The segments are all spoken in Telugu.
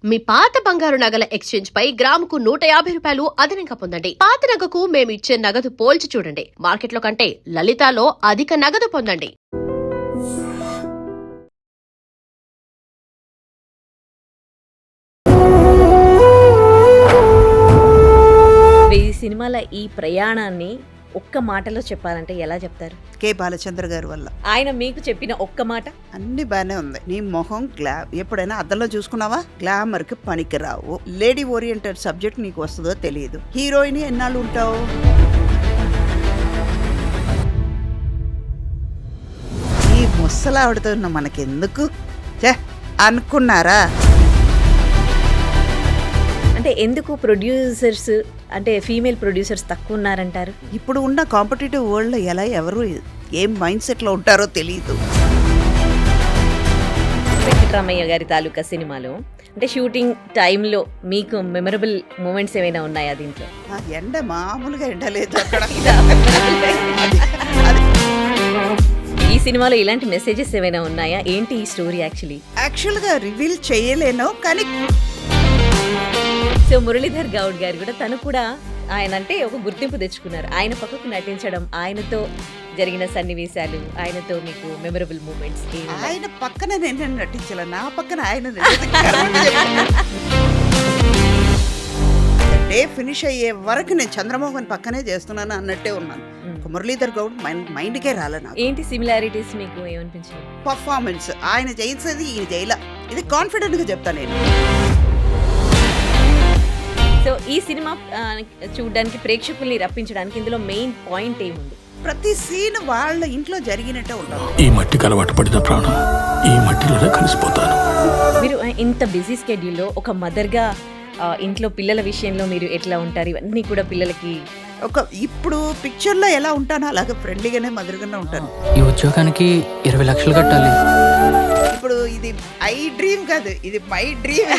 మీ పాత బంగారు నగల ఎక్స్చేంజ్ పై గ్రాముకు 150 రూపాయలు అదనంగా పొందండి. పాత నగకు మేము ఇచ్చే నగదు పోల్చి చూడండి. మార్కెట్లో కంటే లలితాలో అధిక నగదు పొందండి. వెయ్యి సినిమాల ఈ ప్రయాణాన్ని ఒక్క మాటలో చెప్పాలంటే ఎలా చెప్తారు? కే బాలచంద్ర గారి వల్ల. ఆయన మీకు చెప్పిన ఒక్క మాట? అన్ని బానే ఉంది. నీ మొహం ఎప్పుడైనా అద్దంలో చూసుకున్నావా? గ్లామర్ కి పనికి రావు. లేడీ ఓరియంటెడ్ సబ్జెక్ట్ నీకు వస్తుందో తెలియదు. హీరోయిన్ ఎన్నాళ్ళు ఉంటావు? ఈ ముసలావిడతో మనకెందుకు అనుకున్నారా? అంటే ఎందుకు ప్రొడ్యూసర్స్ అంటే ఫీమేల్ ప్రొడ్యూసర్స్ తక్కువ ఉన్నారంటారు? ఇప్పుడు ఉన్న కాంపిటేటివ్ వరల్డ్లో ఎవరు ఏం మైండ్ సెట్లో ఉంటారో తెలియదు. వెంకటరామయ్య గారి తాలూకా సినిమాలో అంటే షూటింగ్ టైంలో మీకు మెమరబుల్ మూమెంట్స్ ఏమైనా ఉన్నాయా దీంట్లో? ఎండ మామూలుగా ఎండలేదు అక్కడ. ఈ సినిమాలో ఇలాంటి మెసేజెస్ ఏమైనా ఉన్నాయా? ఏంటి ఈ స్టోరీ? యాక్చువల్గా రివీల్ చేయలేను కానీ సో మురళీధర్ గౌడ్ గారు కూడా తను కూడా ఆయన అంటే ఒక గుర్తింపు తెచ్చుకున్నారు. ఆయన పక్కకు నటించడం, ఆయనతో జరిగిన సన్నివేశాలు, ఆయనతో మీకు మెమరబుల్ మూమెంట్స్. ఆయన పక్కన నేను నటించాల, నా పక్కన ఆయన డే ఫినిష్ అయ్యే వరకు నేను చంద్రమోహన్ పక్కనే చేస్తున్నాను అన్నట్టే ఉన్నాను. మురళీధర్ గౌడ్ మైండ్కే రాలే నాకు. ఏంటి సిమిలారిటీస్ మీకు ఏమనిపించింది? పర్ఫార్మెన్స్ ఆయన చేసేది ఈయన చేయలా. ఇది కాన్ఫిడెంట్ గా చెప్తాను నేను. సో ఈ సినిమా చూడడానికి ప్రేక్షకుల్ని రప్పించడానికి ఇందులో మెయిన్ పాయింట్ ఏముంది? ప్రతి సీన్ వాళ్ళ ఇంట్లో జరిగినట్టే ఉంటారు. ఈ మట్టికి అలవాటు పడిన ప్రాణం ఈ మట్టిలోనే కలిసిపోతాను. మీరు ఇంత బిజీ స్కెడ్యూల్లో ఒక మదర్గా ఇంట్లో పిల్లల విషయంలో మీరు ఎట్లా ఉంటారు? ఇవన్నీ కూడా పిల్లలకి ఇప్పుడు పిక్చర్లో ఎలా ఉంటానో అలాగే ఫ్రెండ్లీగానే మదర్గానే ఉంటాను. ఈ ఉద్యోగానికి 20 లక్షలు కట్టాలి. ఇప్పుడు ఇది ఐ డ్రీమ్ కాదు, ఇది మై డ్రీమ్.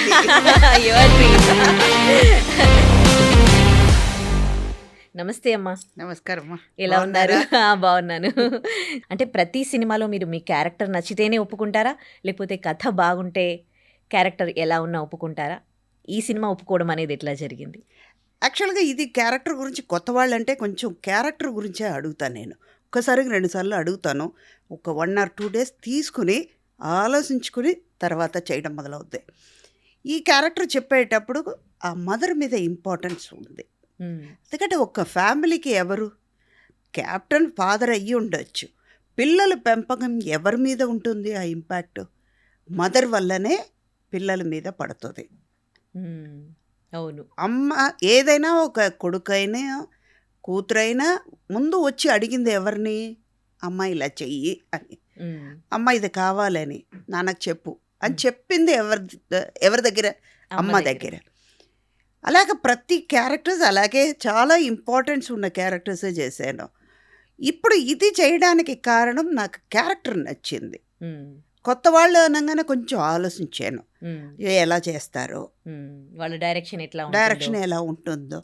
నమస్తే అమ్మా. నమస్కారం అమ్మా. ఎలా ఉన్నారు? బాగున్నాను. అంటే ప్రతి సినిమాలో మీరు మీ క్యారెక్టర్ నచ్చితేనే ఒప్పుకుంటారా, లేకపోతే కథ బాగుంటే క్యారెక్టర్ ఎలా ఉన్నా ఒప్పుకుంటారా? ఈ సినిమా ఒప్పుకోవడం అనేది ఎట్లా జరిగింది? యాక్చువల్గా ఇది క్యారెక్టర్ గురించి కొత్త వాళ్ళంటే కొంచెం క్యారెక్టర్ గురించే అడుగుతాను నేను. ఒక్కసారికి 2 సార్లు అడుగుతాను. ఒక 1 or 2 days తీసుకుని ఆలోచించుకుని తర్వాత చేయడం మొదలవుద్ది. ఈ క్యారెక్టర్ చెప్పేటప్పుడు ఆ మదర్ మీద ఇంపార్టెన్స్ ఉంది. ఎందుకంటే ఒక ఫ్యామిలీకి ఎవరు క్యాప్టెన్ ఫాదర్ అయ్యి ఉండొచ్చు, పిల్లల పెంపకం ఎవరి మీద ఉంటుంది? ఆ ఇంపాక్ట్ మదర్ వల్లనే పిల్లల మీద పడుతుంది. అవును. అమ్మ ఏదైనా ఒక కొడుకైనా కూతురైనా ముందు వచ్చి అడిగింది ఎవరిని? అమ్మ ఇలా చెయ్యి అని, అమ్మ ఇది కావాలని నాన్నకు చెప్పు అని చెప్పింది ఎవరి దగ్గర? అమ్మ దగ్గర. అలాగే ప్రతి క్యారెక్టర్స్ అలాగే చాలా ఇంపార్టెన్స్ ఉన్న క్యారెక్టర్సే చేశాను. ఇప్పుడు ఇది చేయడానికి కారణం నాకు క్యారెక్టర్ నచ్చింది. కొత్త వాళ్ళు అనగానే కొంచెం ఆలోచించాను, ఎలా చేస్తారో, వాళ్ళ డైరెక్షన్ ఎలా ఉంటుందో,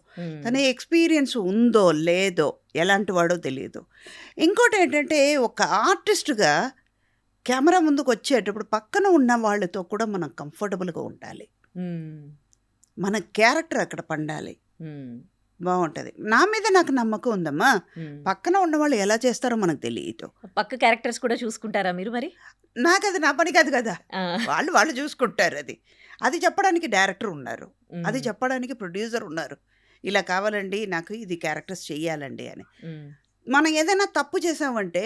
తన ఎక్స్పీరియన్స్ ఉందో లేదో, ఎలాంటి వాడో తెలియదు. ఇంకోటి ఏంటంటే ఒక ఆర్టిస్ట్గా కెమెరా ముందుకు వచ్చేటప్పుడు పక్కన ఉన్న వాళ్ళతో కూడా మనం కంఫర్టబుల్గా ఉండాలి. మన క్యారెక్టర్ అక్కడ పండాలి, బాగుంటుంది. నా మీద నాకు నమ్మకం ఉందమ్మా. పక్కన ఉన్న వాళ్ళు ఎలా చేస్తారో మనకు తెలియదు. పక్క క్యారెక్టర్స్ కూడా చూసుకుంటారా మీరు? మరి నాకు అది నా పని కాదు కదా, వాళ్ళు చూసుకుంటారు. అది చెప్పడానికి డైరెక్టర్ ఉన్నారు, అది చెప్పడానికి ప్రొడ్యూసర్ ఉన్నారు. ఇలా కావాలండి, నాకు ఇది క్యారెక్టర్స్ చెయ్యాలండి అని. మనం ఏదైనా తప్పు చేసామంటే,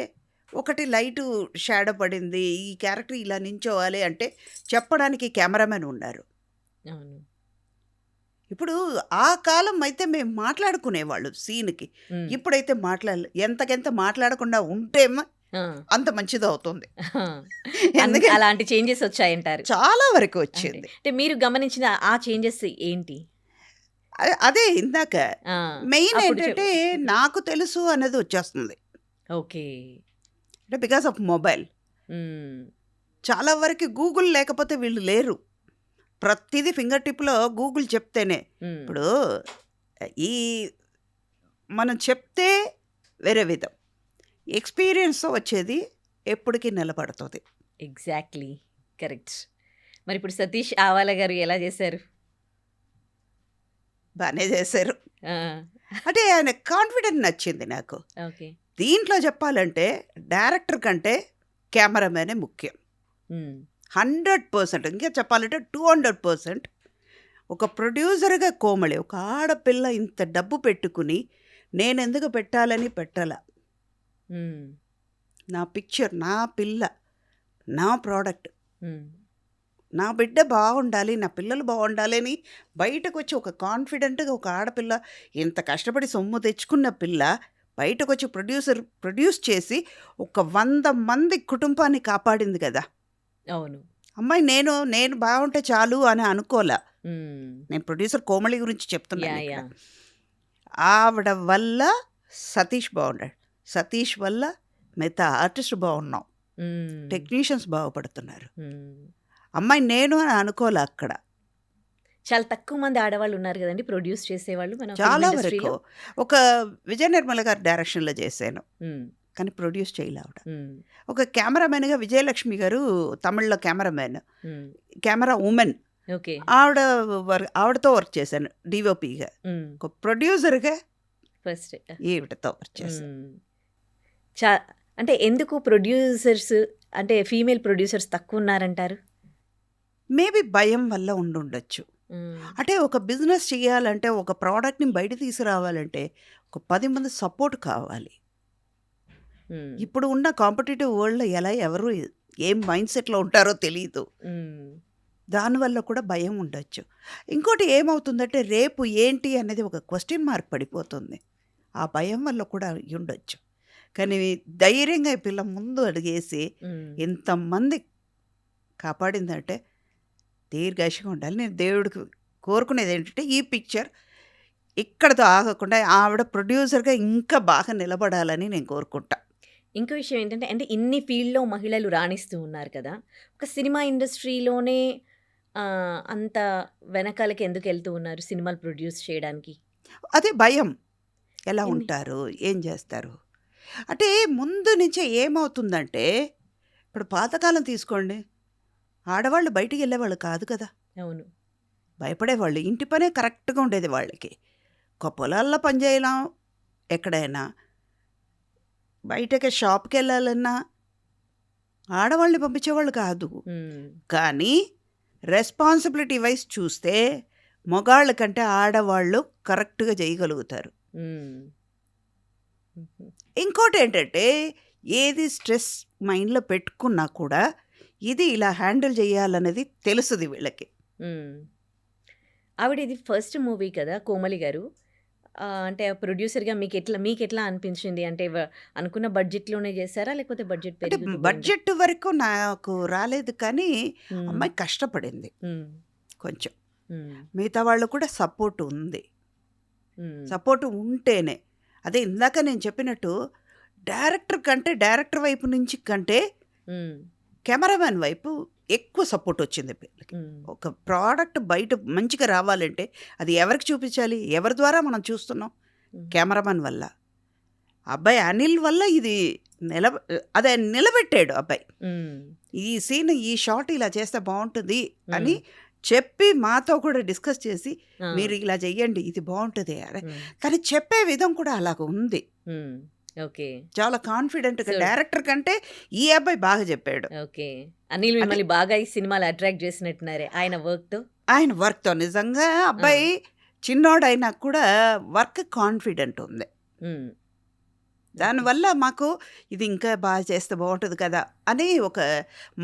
ఒకటి లైటు షాడో పడింది, ఈ క్యారెక్టర్ ఇలా నించోవాలి అంటే చెప్పడానికి కెమెరామెన్ ఉన్నారు. ఇప్పుడు ఆ కాలం అయితే మేము మాట్లాడుకునేవాళ్ళు సీన్కి, ఇప్పుడైతే ఎంతకెంత మాట్లాడకుండా ఉంటేమో అంత మంచిది అవుతుంది. అలాంటి చేంజెస్ వచ్చాయంటారు? చాలా వరకు వచ్చింది. అంటే మీరు గమనించిన ఆ చేంజెస్ ఏంటి? అదే ఇందాక మెయిన్ ఏంటంటే నాకు తెలుసు అనేది వచ్చేస్తుంది. ఓకే. అంటే బికాస్ ఆఫ్ మొబైల్. చాలా వరకు గూగుల్ లేకపోతే వీళ్ళు లేరు. ప్రతిదీ ఫింగర్ టిప్లో గూగుల్ చెప్తేనే. ఇప్పుడు ఈ మనం చెప్తే వేరే విధం, ఎక్స్పీరియన్స్తో వచ్చేది ఎప్పటికీ నిలబడుతుంది. Exactly, correct. మరి ఇప్పుడు సతీష్ ఆవాల గారు ఎలా చేశారు? బాగానే చేశారు. ఆ! అంటే ఆయన కాన్ఫిడెంట్ నచ్చింది నాకు. ఓకే. దీంట్లో చెప్పాలంటే డైరెక్టర్ కంటే కెమెరామెనే ముఖ్యం. హ్మ్. 100%, ఇంకా చెప్పాలంటే 200%. ఒక ప్రొడ్యూసర్గా కోమలి, ఒక ఆడపిల్ల ఇంత డబ్బు పెట్టుకుని నేనెందుకు పెట్టాలని పెట్టాల. హ్మ్. నా పిక్చర్, నా పిల్ల, నా ప్రోడక్ట్, హ్మ్. నా బిడ్డ బాగుండాలి, నా పిల్లలు బాగుండాలి అని బయటకు వచ్చి ఒక కాన్ఫిడెంట్గా ఒక ఆడపిల్ల ఇంత కష్టపడి సొమ్ము తెచ్చుకున్న పిల్ల బయటకు వచ్చి ప్రొడ్యూస్ చేసి ఒక 100 మంది కుటుంబాన్ని కాపాడింది కదా. అవును. అమ్మాయి నేను బాగుంటే చాలు అని అనుకోలే. హ్మ్. నేను ప్రొడ్యూసర్ కోమలి గురించి చెప్తున్నాను యాహ్! ఇక్కడ. యాహ్! ఆవిడ వల్ల సతీష్ బాగున్నాడు, సతీష్ వల్ల మిగతా ఆర్టిస్ట్ బాగున్నాం, హ్మ్. టెక్నీషియన్స్ బాగుపడుతున్నారు. హ్మ్. అమ్మాయి నేను అని అనుకోలే అక్కడ. చాలా తక్కువ మంది ఆడవాళ్ళు ఉన్నారు కదండీ ప్రొడ్యూస్ చేసేవాళ్ళు మన ఫిల్మ్ చాలా ఇండస్ట్రీలో. వరకు ఒక విజయ నిర్మల గారి డైరెక్షన్లో చేశాను, హ్మ్. కానీ ప్రొడ్యూస్ చేయలే ఆవిడ. హ్మ్. ఒక కెమెరామెన్గా విజయలక్ష్మి గారు, తమిళ్లో కెమెరామెన్, హ్మ్. Camera women, okay. ఆవిడతో వర్క్ చేశాను డిఓపిగా. హ్మ్. ఒక ప్రొడ్యూసర్గా ఫస్ట్. ఈవిడతో వర్క్ చేశాను. హ్మ్. చా అంటే ఎందుకు ప్రొడ్యూసర్స్ అంటే ఫీమేల్ ప్రొడ్యూసర్స్ తక్కువ ఉన్నారంటారు? మేబీ భయం వల్ల ఉండుండొచ్చు. హ్మ్. అంటే ఒక బిజినెస్ చేయాలంటే, ఒక ప్రోడక్ట్ని బయట తీసుకురావాలంటే ఒక 10 మంది సపోర్ట్ కావాలి. హ్మ్. ఇప్పుడు ఉన్న కాంపిటేటివ్ వరల్డ్లో ఎవరు ఏం మైండ్ సెట్లో ఉంటారో తెలియదు. హ్మ్. దానివల్ల కూడా భయం ఉండొచ్చు. ఇంకోటి ఏమవుతుందంటే రేపు ఏంటి అనేది ఒక క్వశ్చన్ మార్క్ పడిపోతుంది. ఆ భయం వల్ల కూడా ఉండొచ్చు. కానీ ధైర్యంగా ఈ పిల్ల ముందు అడిగేసి హ్మ్. ఇంతమంది కాపాడిందంటే దీర్ఘాయుషగా ఉండాలి. నేను దేవుడికి కోరుకునేది ఏంటంటే ఈ పిక్చర్ ఇక్కడితో ఆగకుండా ఆవిడ ప్రొడ్యూసర్గా ఇంకా బాగా నిలబడాలని నేను కోరుకుంటా. ఇంకో విషయం ఏంటంటే అంటే ఇన్ని ఫీల్డ్‌లో మహిళలు రాణిస్తూ ఉన్నారు కదా! ఒక సినిమా ఇండస్ట్రీలోనే అంత వెనకాలకి ఎందుకెళ్తూ ఉన్నారు సినిమాలు ప్రొడ్యూస్ చేయడానికి? అదే భయం. ఎలా ఎన్ని ఉంటారు? ఏం చేస్తారు? అంటే ముందు నుంచే ఏమవుతుందంటే, ఇప్పుడు పాతకాలం తీసుకోండి. ఆడవాళ్ళు బయటికి వెళ్ళేవాళ్ళు కాదు కదా. అవును. భయపడేవాళ్ళు. ఇంటి పనే కరెక్ట్‌గా ఉండేది వాళ్ళకి. ఒక పొలాల్లో పని చేయడం ఎక్కడైనా, బయటకి షాప్‌కెళ్ళాలన్నా ఆడవాళ్ళని పంపించేవాళ్ళు కాదు. హ్మ్. కానీ రెస్పాన్సిబిలిటీ వైస్ చూస్తే మగాళ్ళ కంటే ఆడవాళ్ళు కరెక్ట్‌గా చేయగలుగుతారు. హ్మ్. హుహు. ఇంకోటేంటంటే ఏది స్ట్రెస్ మైండ్‌లో పెట్టుకున్నా కూడా ఇది ఇలా హ్యాండిల్ చేయాలనేది తెలుస్తది వీళ్ళకి. హ్మ్. ఆవిడ ఇది ఫస్ట్ మూవీ కదా! కోమలి గారు. అంటే ప్రొడ్యూసర్‌గా మీకెట్లా అనిపించింది? అంటే అనుకున్న బడ్జెట్‌లోనే చేసారా? లేకపోతే బడ్జెట్ అంటే పెరుగుతూ పోయిందా? బడ్జెట్ వరకు నాకు రాలేదు కానీ హ్మ్. అమ్మాయి కష్టపడింది హ్మ్. కొంచెం. హ్మ్. మిగతా వాళ్ళు కూడా సపోర్ట్ ఉంది. హ్మ్. సపోర్ట్ ఉంటేనే. అదే ఇందాక నేను చెప్పినట్టు డైరెక్టర్ వైపు నుంచి కంటే హ్మ్. కెమెరామెన్ వైపు ఎక్కువ సపోర్ట్ వచ్చింది పిల్లలకి. హ్మ్. ఒక ప్రోడక్ట్ బయట మంచిగా రావాలంటే అది ఎవరికి చూపించాలి? ఎవరి ద్వారా మనం చూస్తున్నాం? హ్మ్. కెమెరామెన్ వల్ల. అబ్బాయి అనిల్ వల్ల ఇది అదే నిలబెట్టాడు అబ్బాయి. హ్మ్. ఈ సీన్, ఈ షాట్ ఇలా చేస్తే బాగుంటుంది అని హ్మ్. చెప్పి మాతో కూడా డిస్కస్ చేసి ఆ! మీరు ఇలా చెయ్యండి ఇది బాగుంటుంది అరే. హ్మ్. కానీ చెప్పే విధం కూడా అలాగ ఉంది. హ్మ్. ఓకే. చాలా కాన్ఫిడెంట్గా సో డైరెక్టర్ కంటే ఈ అబ్బాయి బాగా చెప్పాడు. ఓకే. అనిల్ అంటే మిమ్మల్ని బాగా ఈ సినిమాలో అట్రాక్ట్ చేసినట్టున్నారే ఆయన వర్క్‌తో? ఆయన వర్క్‌తో నిజంగా ఆ! అబ్బాయి చిన్నోడైనా కూడా వర్క్ కాన్ఫిడెంట్ ఉంది. హ్మ్. ఓకే. దానివల్ల మాకు ఇది ఇంకా బాగా చేస్తే బాగుంటుంది కదా అని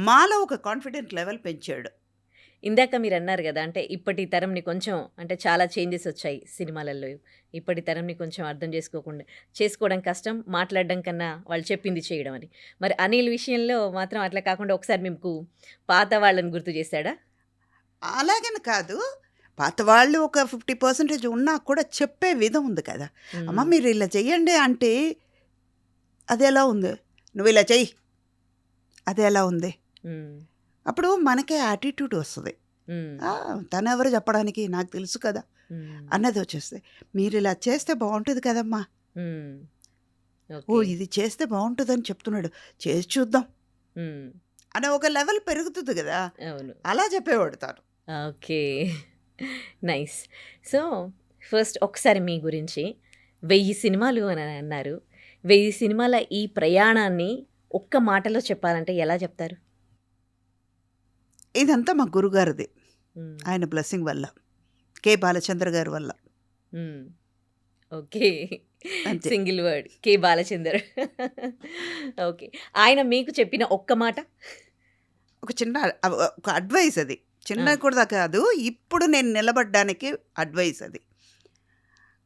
మాలో ఒక కాన్ఫిడెంట్ లెవెల్ పెంచాడు. ఇందాక మీరన్నారు గదా! అంటే ఇప్పటి తరంని కొంచెం అంటే చాలా చేంజెస్ వచ్చాయి సినిమాలలో. ఇప్పటి తరంని కొంచెం అర్థం చేసుకోవడం కష్టం. మాట్లాడడం కన్నా వాళ్ళు చెప్పింది చేయడం అని. మరి అనిల్ విషయంలో మాత్రం అట్లా కాకుండా ఒకసారి మీకు పాత వాళ్ళని గుర్తు చేసాడా? అలాగని కాదు. పాత వాళ్ళు ఒక 50% ఉన్నా కూడా చెప్పే విధం ఉంది కదా. అమ్మ హ్మ్. మీరు ఇలా చెయ్యండి అంటే అది ఎలా ఉంది? నువ్వు ఇలా చెయ్యి. అది ఎలా ఉంది? హ్మ్. అప్పుడు మనకే యాటిట్యూడ్ వస్తది. హ్మ్. తనెవరు చెప్పడానికి నాకు తెలుసు కదా హ్మ్. అన్నది వచ్చేస్తది. మీరు ఇలా చేస్తే బాగుంటుంది కదమ్మా. హ్మ్. ఓ ఓకే. ఇది చేస్తే బాగుంటుందని చెప్తున్నాడు. చేసి చూద్దాం హ్మ్. అనే ఒక లెవెల్ పెరుగుతుంది కదా, అవును. అలా చెప్పేవాడు తాను. ఓకే. నైస్. సో, ఫస్ట్ ఒకసారి మీ గురించి 1000 సినిమాలు అని అన్నారు. 1000 సినిమాల ఈ ప్రయాణాన్ని ఒక్క మాటలో చెప్పాలంటే ఎలా చెప్తారు? ఇదంతా మా గురుగారిది, హ్మ్. ఆయన బ్లెస్సింగ్ వల్ల, కె బాలచంద్ర గారి వల్ల. హ్మ్. ఓకే. అంతే. Single word K Balachander. Okay. ఆయన మీకు చెప్పిన ఒక్క మాట? ఒక చిన్న ఒక అడ్వైస్ అది, చిన్న ఆ. కూడా కాదు, ఇప్పుడు నేను నిలబడ్డానికి అడ్వైస్ అది.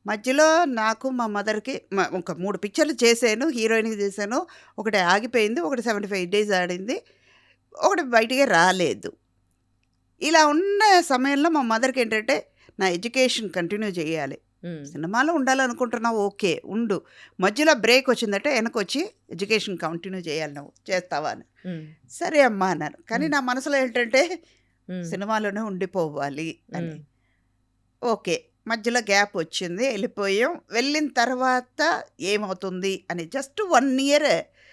మధ్యలో నాకు మా మదర్కి ఒక 3 పిక్చర్లు చేశాను, హీరోయిన్కి చేశాను. ఒకటి ఆగిపోయింది, ఒకటి 75 డేస్ ఆడింది, ఒకటి బయటికి రాలేదు. ఇలా ఉన్న సమయంలో మా మదర్కి ఏంటంటే నా ఎడ్యుకేషన్ కంటిన్యూ చేయాలి, హ్మ్. సినిమాలో ఉండాలనుకుంటున్నావు ఓకే ఉండు, మధ్యలో బ్రేక్ వచ్చిందంటే వెనకొచ్చి ఎడ్యుకేషన్ కంటిన్యూ చేయాలి, నువ్వు చేస్తావా అని. హ్మ్. సరే అమ్మా అన్నాను. కానీ నా మనసులో ఏంటంటే హ్మ్. సినిమాలోనే ఉండిపోవాలి అని. హ్మ్. ఓకే, మధ్యలో గ్యాప్ వచ్చింది, వెళ్ళిపోయాం. వెళ్ళిన తర్వాత ఏమవుతుంది అని జస్ట్ 1 ఇయర్,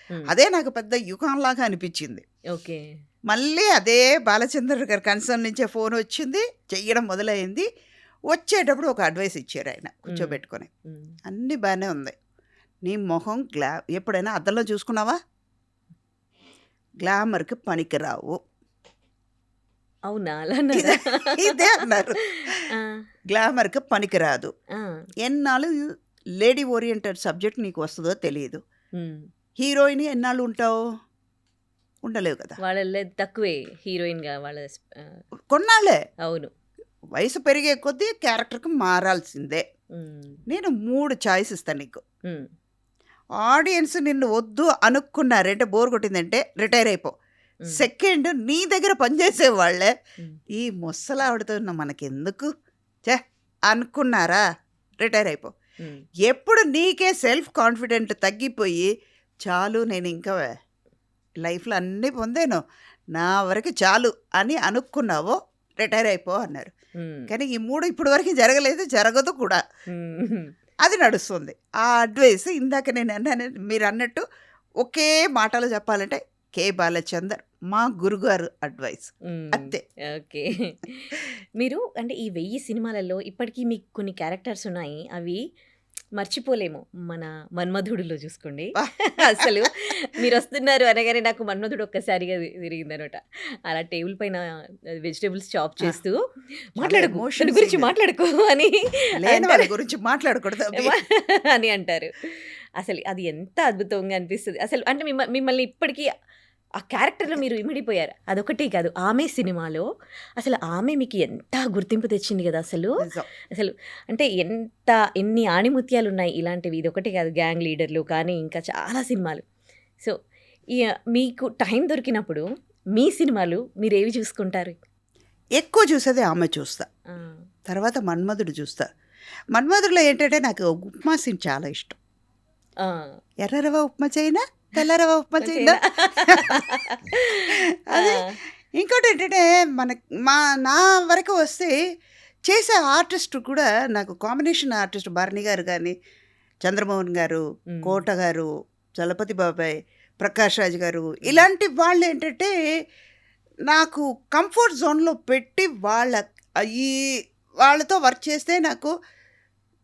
హ్మ్. అదే నాకు పెద్ద యుగంలాగా అనిపించింది. ఓకే. మళ్ళీ అదే బాలచంద్ర గారి కన్సర్న్ నుంచే ఫోన్ వచ్చింది, చెయ్యడం మొదలైంది. వచ్చేటప్పుడు ఒక అడ్వైస్ ఇచ్చారు ఆయన కూర్చోబెట్టుకొని, హ్మ్. అన్నీ బాగానే ఉంది, నీ మొహం ఎప్పుడైనా అద్దంలో చూసుకున్నావా, గ్లామర్కి పనికిరావు. అవునా? అలా అన్నారా? ఇదే అన్నారు, ఆ! గ్లామర్కి పనికిరాదు. ఆ! ఎన్నాళ్ళు లేడీ ఓరియంటెడ్ సబ్జెక్ట్ నీకు వస్తుందో తెలియదు, హ్మ్. హీరోయిన్ ఎన్నాళ్ళు ఉంటావు, ఉండలేవు కదా, వాళ్ళ తక్కువే హీరోయిన్‌గా వాళ్ళ కొన్నాళ్ళే. అవును. వయసు పెరిగే కొద్దీ క్యారెక్టర్కి మారాల్సిందే. హ్మ్. నేను 3 చాయిస్ ఇస్తాను నీకు. హ్మ్. ఆడియన్స్ నిన్ను వద్దు అనుకున్నారంటే, బోర్ కొట్టిందంటే రిటైర్ అయిపో. హ్మ్. సెకండ్, నీ దగ్గర పనిచేసే వాళ్ళే హ్మ్. ఈ ముసలావిడతో మనకెందుకు చే అనుకున్నారా, రిటైర్ అయిపో. హ్మ్. ఎప్పుడు నీకే సెల్ఫ్ కాన్ఫిడెంట్ తగ్గిపోయి చాలు నేను ఇంకా లైఫ్లో అన్నీ పొందాను, నా వరకు చాలు అని అనుకున్నావో రిటైర్ అయిపో అన్నారు. హ్మ్. కానీ ఈ 3 ఇప్పటి వరకు జరగలేదు, జరగదు కూడా, హ్మ్. అది నడుస్తుంది. ఆ అడ్వైస్ ఇందాక నేను అన్నాను, మీరు అన్నట్టు ఒకే మాటలో చెప్పాలంటే కె బాలచందర్ మా గురుగారు అడ్వైస్ హ్మ్. అంతే. ఓకే. మీరు అంటే ఈ 1000 సినిమాలలో ఇప్పటికీ మీకు కొన్ని క్యారెక్టర్స్ ఉన్నాయి. అవి మర్చిపోలేము. మన 'మన్మధుడులో' చూసుకోండి. అసలు మీరొస్తున్నారు అనగానే నాకు 'మన్మధుడు' ఒక్కసారిగా తిరిగిందనమాట. అలా టేబుల్ పైన వెజిటబుల్స్ చాప్ చేస్తూ మాట్లాడకు, ఎమోషన్ దాని గురించి సీన్. మాట్లాడకు అని లేని వాళ్ళ అంటారు. గురించి మాట్లాడకూడదు అవి. అని అంటారు. అసలు అది ఎంత అద్భుతంగా అనిపిస్తది. అసలు అంటే మిమ్మల్ని ఇప్పటికీ ఆ క్యారెక్టర్‌లో మీరు ఇమిడిపోయారు. అదొకటే కాదు, 'ఆమె' సినిమాలో అసలు ఆమె మీకు ఎంత గుర్తింపు తెచ్చింది కదా అసలు. నిజం. అసలు అంటే ఎన్ని ఆణిముత్యాలున్నాయి ఇలాంటివి. ఇదొకటే కాదు, 'గ్యాంగ్ లీడర్‌లు' కానీ ఇంకా చాలా సినిమాలు. సో, ఈ మీకు టైం దొరికినప్పుడు మీ సినిమాలు మీరేవి చూసుకుంటారు? ఎక్కువ చూసేది ఆమె చూస్తా, ఆ! తర్వాత మన్మధుడు చూస్తా. మన్మధుడిలో ఏంటంటే నాకు ఉప్మా సీన్ చాలా ఇష్టం. ఆ! ఎర్ర రవ్వ ఉప్మా చేయనా, తెల్ల రవ్వ ఉప్మా చేయనా. అది ఆ! ఇంకోటి ఏంటంటే నా వరకు వస్తే చేసే ఆర్టిస్ట్ కూడా నాకు కాంబినేషన్ ఆర్టిస్ట్ భరణి గారు కానీ, చంద్రమోహన్ గారు, హ్మ్. కోట గారు, చలపతి బాబాయ్, ప్రకాష్ రాజ్ గారు, ఇలాంటి వాళ్ళు ఏంటంటే నాకు కంఫర్ట్ జోన్లో పెట్టి ఈ వాళ్ళతో వర్క్ చేస్తే నాకు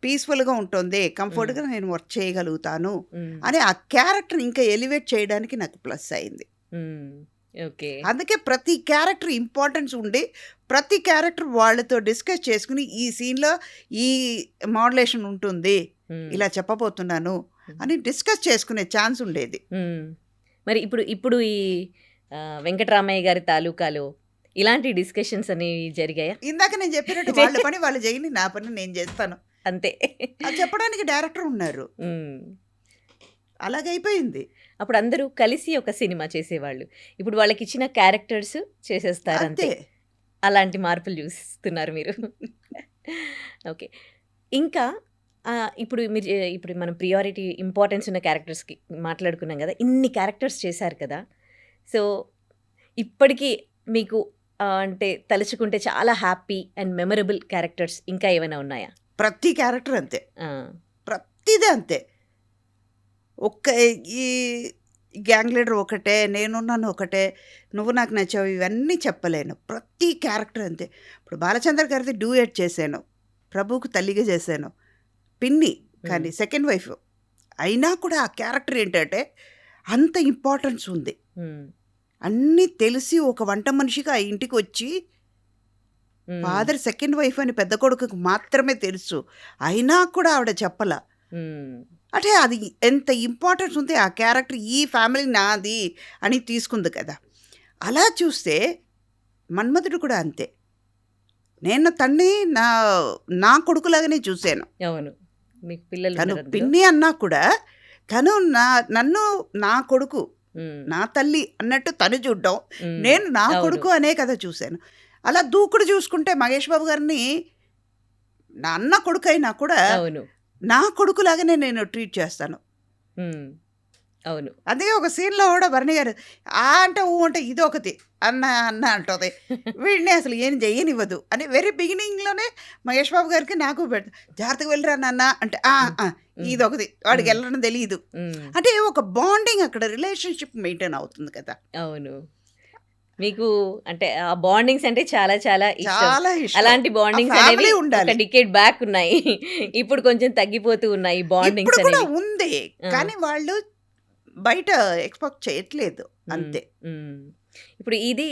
పీస్ఫుల్గా ఉంటుంది, కంఫర్ట్గా నేను వర్క్ చేయగలుగుతాను హ్మ్. అని ఆ క్యారెక్టర్ ఇంకా ఎలివేట్ చేయడానికి నాకు ప్లస్ అయింది. హ్మ్. ఓకే. అందుకే ప్రతి క్యారెక్టర్ ఇంపార్టెన్స్ ఉండి, ప్రతి క్యారెక్టర్ వాళ్ళతో డిస్కస్ చేసుకుని ఈ సీన్లో ఈ మోడ్యులేషన్ ఉంటుంది, హ్మ్. ఇలా చెప్పబోతున్నాను అని డిస్కస్ చేసుకునే ఛాన్స్ ఉండేది. హ్మ్. మరి ఇప్పుడు ఈ వెంకటరామయ్య గారి తాలూకాలో ఇలాంటి డిస్కషన్స్ అనేవి జరిగాయా? ఇందాక నేను చెప్పినట్టు వాళ్ళ పని వాళ్ళు చేయని, నా పని నేను చేస్తాను అంతే. అది చెప్పడానికి డైరెక్టర్ ఉన్నారు, హ్మ్. అలాగైపోయింది అప్పుడు అందరూ కలిసి ఒక సినిమా చేసేవాళ్ళు. ఇప్పుడు వాళ్ళకిచ్చిన క్యారెక్టర్స్ చేసేస్తారు అంతే. అంతే. అలాంటి మార్పులు చూస్తున్నారు మీరు. ఓకే. ఇంకా ఇప్పుడు మనం ప్రియారిటీ ఇంపార్టెన్స్ ఉన్న క్యారెక్టర్స్‌కి మాట్లాడుకున్నాం గదా! ఇన్ని క్యారెక్టర్స్ చేశారు కదా! సో, ఇప్పటికి మీకు అంటే తలుచుకుంటే చాలా హ్యాపీ అండ్ మెమరబుల్ క్యారెక్టర్స్ ఇంకా ఏమైనా ఉన్నాయా? ప్రతి క్యారెక్టర్ అంతే, ఆ! ప్రతిదే అంతే. ఒక్క ఈ గ్యాంగ్ లీడర్ ఒకటే, నేనున్నాను ఒకటే, నువ్వు నాకు నచ్చావు, ఇవన్నీ చెప్పలేను. ప్రతి క్యారెక్టర్ అంతే. ఇప్పుడు బాలచంద్ర గారిది డూయట్ చేశాను, ప్రభువుకు తల్లిగా చేశాను, పిన్ని కానీ సెకండ్ వైఫ్. అయినా కూడా ఆ క్యారెక్టర్ ఏంటంటే అంత ఇంపార్టెన్స్ ఉంది. అన్నీ తెలిసి ఒక వంట మనిషిగా ఆ ఇంటికి వచ్చి ఫాదర్ సెకండ్ వైఫ్ అని పెద్ద కొడుకుకు మాత్రమే తెలుసు, అయినా కూడా ఆవిడ చెప్పలా. అంటే అది ఎంత ఇంపార్టెన్స్ ఉంది ఆ క్యారెక్టర్, ఈ ఫ్యామిలీ నాది అని తీసుకుంది కదా. అలా చూస్తే మన్మధుడు కూడా అంతే. నేను తన్ని నా కొడుకులాగానే చూశాను. అవును, మీకు పిల్లలు తను ఉన్నారు అందులో? పిన్ని అన్నా కూడా తను నన్ను నా కొడుకు, నా తల్లి అన్నట్టు తను చూడ్డం, నేను నా అవును. కొడుకు అనే కదా చూశాను. అలా దూకుడు చూసుకుంటే మహేష్ బాబు గారిని నా అన్న కొడుకు అయినా కూడా అవును. నా కొడుకులాగానే నేను ట్రీట్ చేస్తాను. అవును. అందుకే ఒక సీన్లో కూడా భరణి గారు ఆ అంటే ఊ అంటే ఇది ఒకటి అన్న అన్న అంటుంది, వీడిని అసలు ఏం చెయ్యనివ్వదు అని వెరీ బిగినింగ్లోనే మహేష్ బాబు గారికి నాకు జాగ్రత్తగా వెళ్ళరా నాన్న అంటే ఇది ఒకటి, వాడికి వెళ్ళడం తెలియదు. అంటే ఒక బాండింగ్ అక్కడ రిలేషన్షిప్ మెయింటైన్ అవుతుంది కదా. అవును, మీకు అంటే ఆ బాండింగ్స్ అంటే చాలా చాలా ఇష్టం. చాలా ఇష్టం. అలాంటి బాండింగ్స్ ఆ అనేవి family ఉండాలి. ఒక డికేడ్ బ్యాక్ ఉన్నాయి, ఇప్పుడు కొంచెం తగ్గిపోతూ ఉన్నాయి బాండింగ్స్ ఇప్పుడు కూడా అనేవి. ఉంది, కానీ వాళ్ళు బయట ఎక్స్పెక్ట్ చేయట్లేదు అంతే. ఇప్పుడు ఇది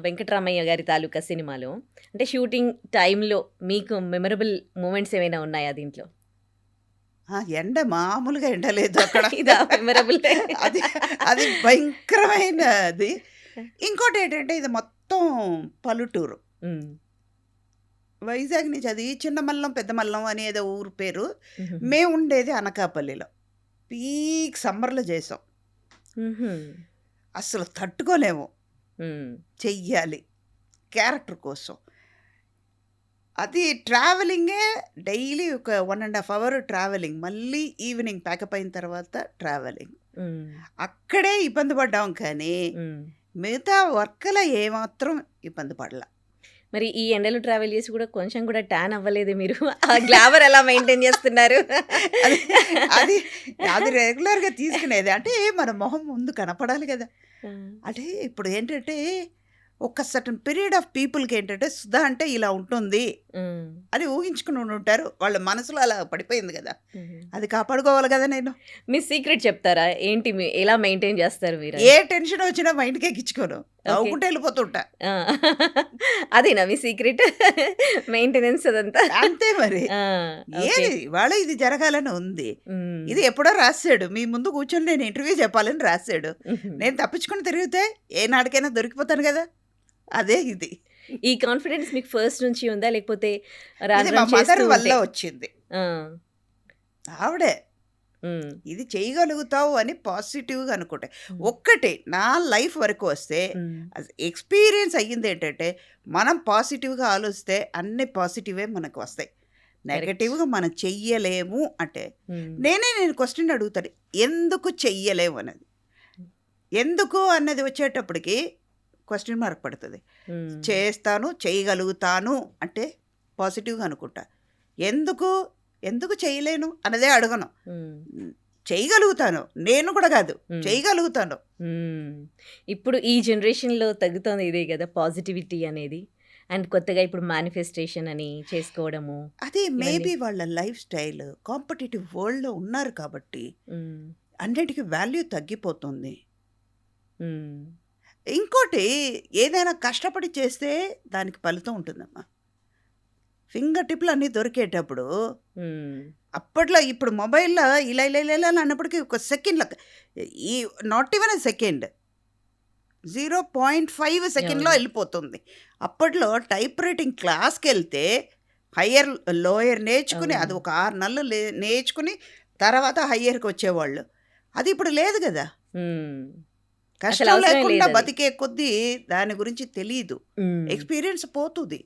వెంకటరామయ్య గారి తాలూకా సినిమాలో అంటే షూటింగ్ టైంలో మీకు మెమరబుల్ మూమెంట్స్ ఏమైనా ఉన్నాయా దీంట్లో? ఎండ మామూలుగా ఎండ లేదు అక్కడ. ఇదా మెమరబుల్? అది అది భయంకరమైన అది. ఇంకోటి ఏంటంటే ఇది మొత్తం పల్లెటూరు. వైజాగ్ నుంచి అది చిన్నమల్లం పెద్దమల్లం అనేది ఊరు పేరు. మేము ఉండేది అనకాపల్లిలో. పీక్ సమ్మర్లో చేసాం. అసలు తట్టుకోలేము, చెయ్యాలి క్యారెక్టర్ కోసం. అది ట్రావెలింగే డైలీ ఒక 1.5 hour ట్రావెలింగ్, మళ్ళీ ఈవినింగ్ ప్యాకప్ అయిన తర్వాత ట్రావెలింగ్. అక్కడే ఇబ్బంది పడ్డాం, కానీ మిగతా వర్క్లో ఏమాత్రం ఇబ్బంది పడలా. మరి ఈ ఎండలో ట్రావెల్ చేసి కూడా కొంచెం కూడా ట్యాన్ అవ్వలేదు మీరు? ఆ గ్లామర్ ఎలా మెయింటైన్ చేస్తున్నారు? అది అది అది రెగ్యులర్గా తీసుకునేది. అంటే మన మొహం ముందు కనపడాలి కదా. అంటే ఇప్పుడు ఏంటంటే ఒక సర్టన్ పీరియడ్ ఆఫ్ పీపుల్కి ఏంటంటే సుధా అంటే ఇలా ఉంటుంది అని ఊహించుకుని ఉంటారు, వాళ్ళ మనసులో అలా పడిపోయింది కదా. అది కాపాడుకోవాలి కదా. నేను మీ సీక్రెట్ చెప్తారా ఏంటి? ఎలా మెయింటైన్ చేస్తారు మీరు? ఏ టెన్షన్ వచ్చినా మైండ్కి ఎక్కించుకోను, నవ్వుకుంటూ వెళ్ళిపోతుంటా. అదేనా మీ సీక్రెట్ మెయింటెనెన్స్ అదంతా? అంతే మరి. ఏది వాళ్ళ ఇది జరగాలని ఉంది, ఇది ఎప్పుడో రాశాడు, మీ ముందు కూర్చొని నేను ఇంటర్వ్యూ చెప్పాలని రాశాడు. నేను తప్పించుకుని తిరిగితే ఏ నాటికైనా దొరికిపోతాను కదా. అదే ఇది. ఈ కాన్ఫిడెన్స్ మీకు ఫస్ట్ నుంచి ఉందా, లేకపోతే ఇది మా మదర్ వల్ల వచ్చింది. ఆవిడే ఇది చేయగలుగుతావు అని పాజిటివ్గా అనుకుంటే. ఒక్కటే నా లైఫ్ వరకు వస్తే ఎక్స్పీరియన్స్ అయ్యింది ఏంటంటే, మనం పాజిటివ్గా ఆలోచిస్తే అన్ని పాజిటివే మనకు వస్తాయి. నెగటివ్గా మనం చెయ్యలేము అంటే నేను క్వశ్చన్ అడుగుతాను, ఎందుకు చెయ్యలేము అన్నది. ఎందుకు అన్నది వచ్చేటప్పటికి క్వశ్చన్ మార్క్ పడుతుంది. చేస్తాను, చేయగలుగుతాను అంటే పాజిటివ్గా అనుకుంటా. ఎందుకు చేయలేను అన్నదే అడగను. చేయగలుగుతాను, నేను కూడా కాదు, చేయగలుగుతాను. ఇప్పుడు ఈ జనరేషన్లో తగ్గుతుంది ఇదే కదా పాజిటివిటీ అనేది. అండ్ కొత్తగా ఇప్పుడు మేనిఫెస్టేషన్ అని చేసుకోవడము, అది మేబీ వాళ్ళ లైఫ్ స్టైల్ కాంపిటేటివ్ వరల్డ్లో ఉన్నారు కాబట్టి అన్నిటికీ వాల్యూ తగ్గిపోతుంది. ఇంకోటి ఏదైనా కష్టపడి చేస్తే దానికి ఫలితం ఉంటుందమ్మా. ఫింగర్ టిప్లు అన్నీ దొరికేటప్పుడు అప్పట్లో, ఇప్పుడు మొబైల్లో ఇలా ఇలా ఇలా అన్నప్పటికీ ఒక సెకండ్లో, ఈ నాట్ ఈవెన్ ఎ సెకండ్, 0.5 సెకండ్లో వెళ్ళిపోతుంది. అప్పట్లో టైప్ రైటింగ్ క్లాస్కి వెళ్తే హయ్యర్ లోయర్ నేర్చుకుని అది ఒక 6 నెలలు నేర్చుకుని తర్వాత హయ్యర్కి వచ్చేవాళ్ళు. అది ఇప్పుడు లేదు కదా. కష్టం లేకుండా బతికే కొద్దీ దాని గురించి తెలియదు, ఎక్స్పీరియన్స్ పోతుంది.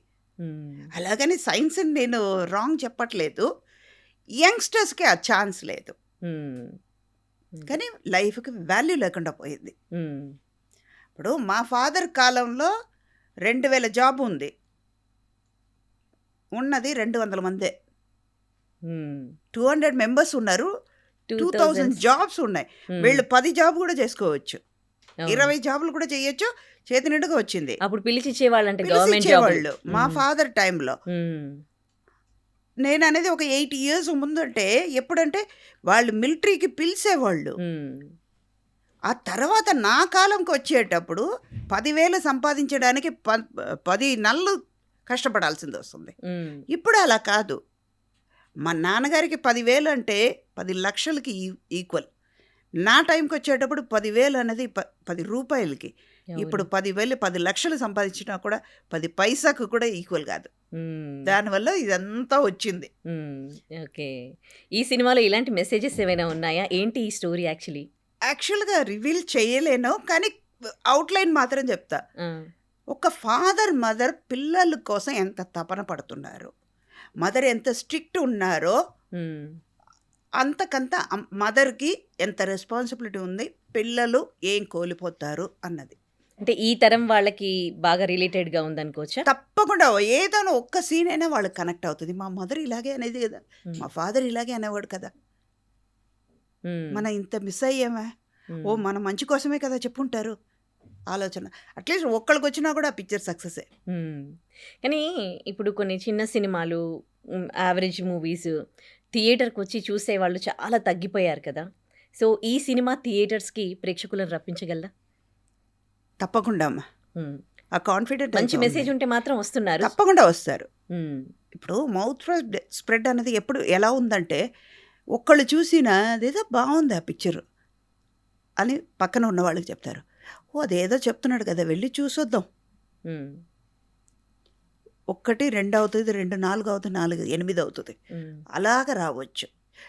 అలాగని సైన్స్ నేను రాంగ్ చెప్పట్లేదు, యంగ్స్టర్స్కి ఆ ఛాన్స్ లేదు, కానీ లైఫ్కి వాల్యూ లేకుండా పోయింది. ఇప్పుడు మా ఫాదర్ కాలంలో 2000 జాబ్ ఉంది, ఉన్నది 200 మందే. 200 మెంబర్స్ ఉన్నారు, 2000 జాబ్స్ ఉన్నాయి. వీళ్ళు 10 జాబ్ కూడా చేసుకోవచ్చు, 20 జాబులు కూడా చేయొచ్చు. చేతి నిండుగా వచ్చింది. అప్పుడు పిలిచి ఇచ్చేవాళ్ళంటే పిలిచి గవర్నమెంట్ జాబ్ ఇచ్చేవాళ్ళు. మా ఫాదర్ టైంలో నేను అనేది ఒక 8 years ముందంటే ఎప్పుడంటే వాళ్ళు మిలిటరీకి పిలిచేవాళ్ళు. ఆ తర్వాత నా కాలంకి వచ్చేటప్పుడు 10,000 సంపాదించడానికి 10 నెలలు కష్టపడాల్సింది వస్తుంది. ఇప్పుడు అలా కాదు. మా నాన్నగారికి 10,000 అంటే 10 లక్షలకి ఈక్వల్. నా టైంకి వచ్చేటప్పుడు 10,000 అనేది 10 రూపాయలకి. ఇప్పుడు 10,000 10 లక్షలు సంపాదించినా కూడా 10 పైసాకు కూడా ఈక్వల్ కాదు. దానివల్ల ఇదంతా వచ్చింది. ఓకే. ఈ సినిమాలో ఇలాంటి మెసేజెస్ ఏమైనా ఉన్నాయా? ఏంటి ఈ స్టోరీ యాక్చువల్గా రివీల్ చేయలేను, కానీ అవుట్లైన్ మాత్రం చెప్తా. ఒక ఫాదర్ మదర్ పిల్లల కోసం ఎంత తపన పడుతున్నారు, మదర్ ఎంత స్ట్రిక్ట్ ఉన్నారో అంతకంత మదర్కి ఎంత రెస్పాన్సిబిలిటీ ఉంది, పిల్లలు ఏం కోల్పోతారు అన్నది. అంటే ఈ తరం వాళ్ళకి బాగా రిలేటెడ్గా ఉందనుకోవచ్చా? తప్పకుండా ఏదైనా ఒక్క సీన్ అయినా వాళ్ళకి కనెక్ట్ అవుతుంది. మా మదర్ ఇలాగే అనేది కదా, మా ఫాదర్ ఇలాగే అనేవాడు కదా, మనం ఇంత మిస్ అయ్యామా, ఓ మన మంచి కోసమే కదా చెప్పుంటారు ఆలోచన. అట్లీస్ట్ ఒక్కడికి వచ్చినా కూడా ఆ పిక్చర్ సక్సెసే. కానీ ఇప్పుడు కొన్ని చిన్న సినిమాలు, యావరేజ్ మూవీస్ థియేటర్కి వచ్చి చూసే వాళ్ళు చాలా తగ్గిపోయారు కదా. సో ఈ సినిమా థియేటర్స్కి ప్రేక్షకులను రప్పించగలదా? తప్పకుండా అమ్మా, ఆ కాన్ఫిడెంట్ మంచి మెసేజ్ ఉంటే మాత్రం వస్తున్నారు, తప్పకుండా వస్తారు. ఇప్పుడు మౌత్ స్ప్రెడ్ అనేది ఎప్పుడు ఎలా ఉందంటే, ఒక్కళ్ళు చూసినా అదేదో బాగుంది ఆ పిక్చర్ అని పక్కన ఉన్న వాళ్ళకి చెప్తారు. ఓ అదేదో చెప్తున్నాడు కదా, వెళ్ళి చూసొద్దాం. 1 2 అవుతుంది, 2 4 అవుతుంది, 4 8 అవుతుంది, అలాగ రావచ్చు.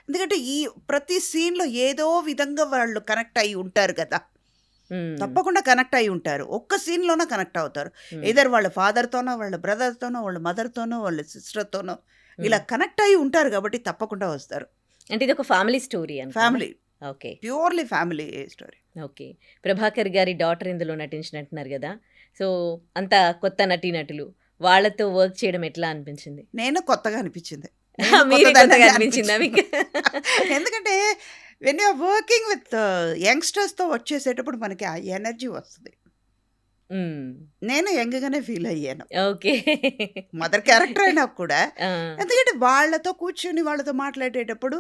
ఎందుకంటే ఈ ప్రతి సీన్లో ఏదో విధంగా వాళ్ళు కనెక్ట్ అయ్యి ఉంటారు కదా, తప్పకుండా కనెక్ట్ అయి ఉంటారు. ఒక్క సీన్లోనే కనెక్ట్ అవుతారు. ఏదర్ వాళ్ళ ఫాదర్తోనో, వాళ్ళ బ్రదర్తోనో, వాళ్ళ మదర్తోనో, వాళ్ళ సిస్టర్తోనో ఇలా కనెక్ట్ అయి ఉంటారు కాబట్టి తప్పకుండా వస్తారు. అంటే ఇది ఒక ఫ్యామిలీ స్టోరీ అని. Family, okay, purely family story. Okay. Prabhakar గారి డాటర్ ఇందులో నటించినట్టున్నారు కదా. సో అంత కొత్త నటీనటులు, వాళ్ళతో వర్క్ చేయడం ఎట్లా అనిపించింది? నేను కొత్తగా అనిపించింది. అనిపించిందా మీకు? ఎందుకంటే వెన్ యూఆర్ వర్కింగ్ విత్ యంగ్స్టర్స్తో వచ్చేసేటప్పుడు మనకి ఆ ఎనర్జీ వస్తుంది. నేను యంగ్గానే ఫీల్ అయ్యాను, ఓకే, మదర్ క్యారెక్టర్ అయినా కూడా. ఎందుకంటే వాళ్ళతో కూర్చొని వాళ్ళతో మాట్లాడేటప్పుడు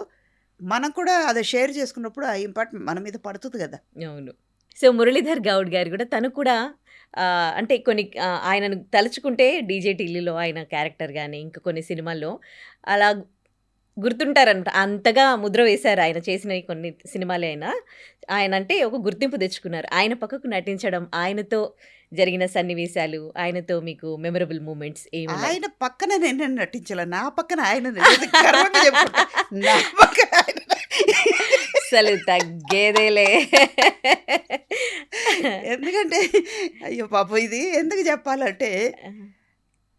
మనం కూడా అది షేర్ చేసుకున్నప్పుడు ఆ ఇంపాక్ట్ మన మీద పడుతుంది కదా. అవును. సో మురళీధర్ గౌడ్ గారు కూడా, తను కూడా అంటే కొన్ని ఆయనను తలుచుకుంటే డీజే టిల్లీలో ఆయన క్యారెక్టర్ కానీ ఇంకా కొన్ని సినిమాల్లో అలా గుర్తుంటారనమాట. అంతగా ముద్ర వేశారు ఆయన చేసిన కొన్ని సినిమాలే. ఆయన అంటే ఒక గుర్తింపు తెచ్చుకున్నారు. ఆయన పక్కకు నటించడం, ఆయనతో జరిగిన సన్నివేశాలు, ఆయనతో మీకు మెమరబుల్ మూమెంట్స్ ఏమి? ఆయన పక్కన నేను నటించాల, నా పక్కన ఆయన గర్వంగా చెప్పుకుంటా. నా పక్కన ఆయన అసలు తగ్గేదేలే. ఎందుకంటే అయ్యో పాపం, ఇది ఎందుకు చెప్పాలంటే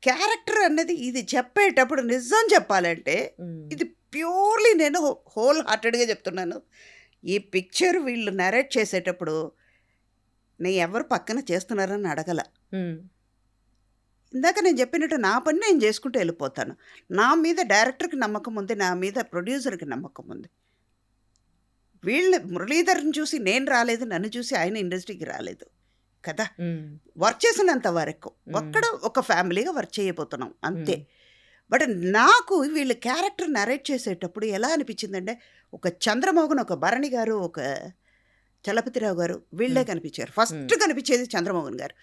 క్యారెక్టర్ అన్నది ఇది చెప్పేటప్పుడు నిజం చెప్పాలంటే ఇది ప్యూర్లీ నేను హోల్ హార్టెడ్గా చెప్తున్నాను. ఈ పిక్చర్ వీళ్ళు నరేట్ చేసేటప్పుడు నేను ఎవరు పక్కన చేస్తున్నారని అడగల. ఇందాక నేను చెప్పినట్టు నా పని నేను చేసుకుంటూ వెళ్ళిపోతాను. నా మీద డైరెక్టర్కి నమ్మకం ఉంది, నా మీద ప్రొడ్యూసర్కి నమ్మకం ఉంది. వీళ్ళు మురళీధర్ని చూసి నేను రాలేదు, నన్ను చూసి ఆయన ఇండస్ట్రీకి రాలేదు కదా. వర్క్ చేసినంత వరకు ఒక ఫ్యామిలీగా వర్క్ చేయబోతున్నాం అంతే. బట్ నాకు వీళ్ళు క్యారెక్టర్ నరేట్ చేసేటప్పుడు ఎలా అనిపించిందంటే, ఒక చంద్రమోహన్, ఒక భరణి గారు, ఒక చలపతిరావు గారు, వీళ్ళే కనిపించారు. ఫస్ట్ కనిపించేది చంద్రమోహన్ గారు.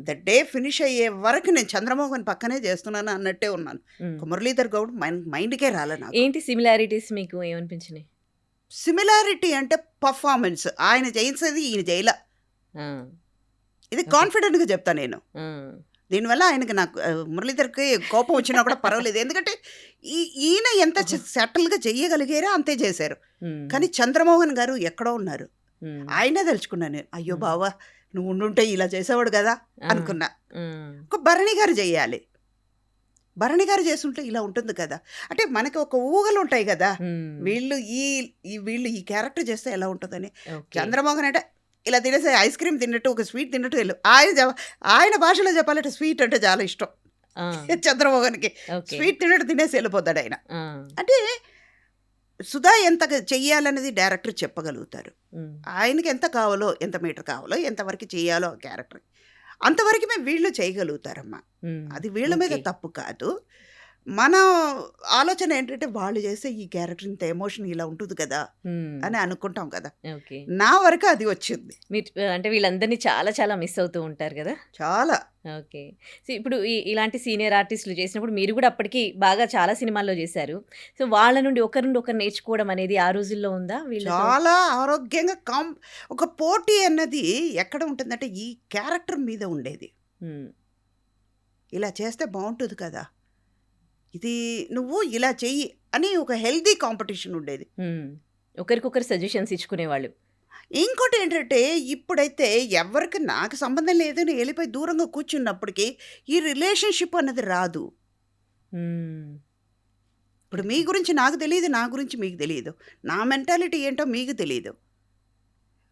ద డే ఫినిష్ అయ్యే వరకు నేను చంద్రమోహన్ పక్కనే చేస్తున్నాను అన్నట్టే ఉన్నాను. ఒక మురళీధర్ గౌడ్ మైండ్కే రాలే నాకు. ఏంటి సిమిలారిటీస్ మీకు ఏమనిపించినాయి? సిమిలారిటీ అంటే పర్ఫార్మెన్స్, ఆయన చేసేది ఈయన చేయలా. ఇది కాన్ఫిడెంట్గా చెప్తా నేను. దీనివల్ల ఆయనకి, నాకు మురళీధర్కి కోపం వచ్చినా కూడా పర్వాలేదు. ఎందుకంటే ఈయన ఎంత సెటిల్గా చెయ్యగలిగారో అంతే చేశారు. కానీ చంద్రమోహన్ గారు ఎక్కడో ఉన్నారు. ఆయనే తలుచుకున్నాను నేను, అయ్యో బావా నువ్వు ఉండుంటే ఇలా చేసేవాడు కదా అనుకున్నా. ఒక భరణి గారు చెయ్యాలి, భరణి గారు చేస్తుంటే ఇలా ఉంటుంది కదా. అంటే మనకి ఒక ఊహలు ఉంటాయి కదా, వీళ్ళు ఈ క్యారెక్టర్ చేస్తే ఎలా ఉంటుందని. చంద్రమోహన్ అంటే ఇలా తినేసే ఐస్ క్రీమ్ తిన్నట్టు, ఒక స్వీట్ తిన్నట్టు వెళ్ళు. ఆయన భాషలో చెప్పాలంటే స్వీట్ అంటే చాలా ఇష్టం చంద్రమోహన్కి. స్వీట్ తిన్నట్టు తినేసి వెళ్ళిపోతాడు ఆయన. అంటే సుధా ఎంత చెయ్యాలనేది డైరెక్టర్ చెప్పగలుగుతారు. ఉమ్, ఆయనకి ఎంత కావాలో, ఎంత మీటర్ కావాలో, ఎంతవరకు చేయాలో ఆ క్యారెక్టర్ అంతవరకు మేము వీళ్ళు చేయగలుగుతారమ్మా. ఉమ్, అది వీళ్ళ మీద ఓకే. తప్పు కాదు. మన ఆలోచన ఏంటంటే వాళ్ళు చేసే ఈ క్యారెక్టర్ ఇంత ఎమోషన్ ఇలా ఉంటుంది కదా ఉమ్, అని అనుకుంటాం కదా. ఓకే. నా వరకు అది వచ్చింది మీరు అంటే వీళ్ళందరినీ చాలా చాలా మిస్ అవుతూ ఉంటారు కదా. చాలా. ఓకే. సో ఇప్పుడు ఇలాంటి సీనియర్ ఆర్టిస్టులు చేసినప్పుడు మీరు కూడా అప్పటికి బాగా చాలా సినిమాల్లో చేశారు. సో వాళ్ళ నుండి ఒకరి నుండి ఒకరు నేర్చుకోవడం అనేది ఆ రోజుల్లో ఉందా వీళ్ళతో? చాలా ఆరోగ్యంగా ఒక పోటీ అన్నది ఎక్కడ ఉంటుందంటే ఈ క్యారెక్టర్ మీద ఉండేది. ఉమ్, ఇలా చేస్తే బాగుంటుంది కదా, ఇది నువ్వు ఇలా చెయ్యి అని ఒక హెల్దీ కాంపిటీషన్ ఉండేది. ఉమ్. ఒకరికొకరు సజెషన్స్ ఇచ్చుకునేవాళ్ళు. ఇంకోటి ఏంటంటే ఇప్పుడైతే ఎవరికి నాకు సంబంధం లేదని వెళ్ళిపోయి దూరంగా కూర్చున్నప్పటికీ ఈ రిలేషన్షిప్ అన్నది రాదు. ఉమ్, ఇప్పుడు మీ గురించి నాకు తెలియదు, నా గురించి మీకు తెలియదు, నా మెంటాలిటీ ఏంటో మీకు తెలియదు.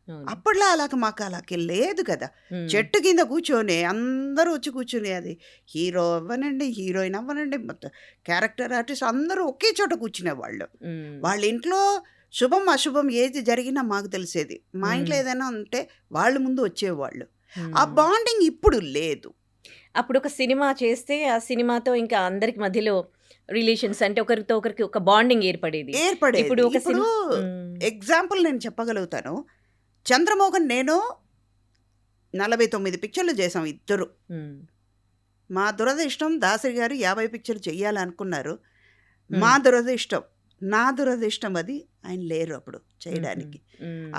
అవును. అప్పట్లో అలాగ మాకు అలాగే లేదు కదా. ఉమ్, చెట్టు కింద కూర్చొని అందరూ వచ్చి కూర్చుని అది హీరో అవ్వనండి, హీరోయిన్ అవ్వనండి, మొత్తం క్యారెక్టర్ ఆర్టిస్ట్ అందరూ ఒకే చోట కూర్చునేవాళ్ళు. ఉమ్, వాళ్ళ ఇంట్లో శుభం అశుభం ఏది జరిగినా మాకు తెలిసేది. మా ఇంట్లో ఏదైనా ఉంటే వాళ్ళు ముందు వచ్చేవాళ్ళు. ఆ ఉమ్. బాండింగ్ ఇప్పుడు లేదు. అప్పుడు ఒక సినిమా చేస్తే ఆ సినిమాతో ఇంకా అందరికి మధ్యలో రిలేషన్స్ అంటే ఒకరితో ఒకరికి ఒక బాండింగ్ ఏర్పడేది. ఏర్పడేది. ఇప్పుడు ఒక ఇప్పుడు సినిమా ఎగ్జాంపుల్ నేను చెప్పగలుగుతాను. చంద్రమోహన్ నేను 49 పిక్చర్లు చేసాం ఇద్దరు. మా దురదృష్టం దాసరి గారు 50 పిక్చర్లు చెయ్యాలనుకున్నారు. మా దురదృష్టం, నా దురదృష్టం అది ఆయన లేరు అప్పుడు చేయడానికి.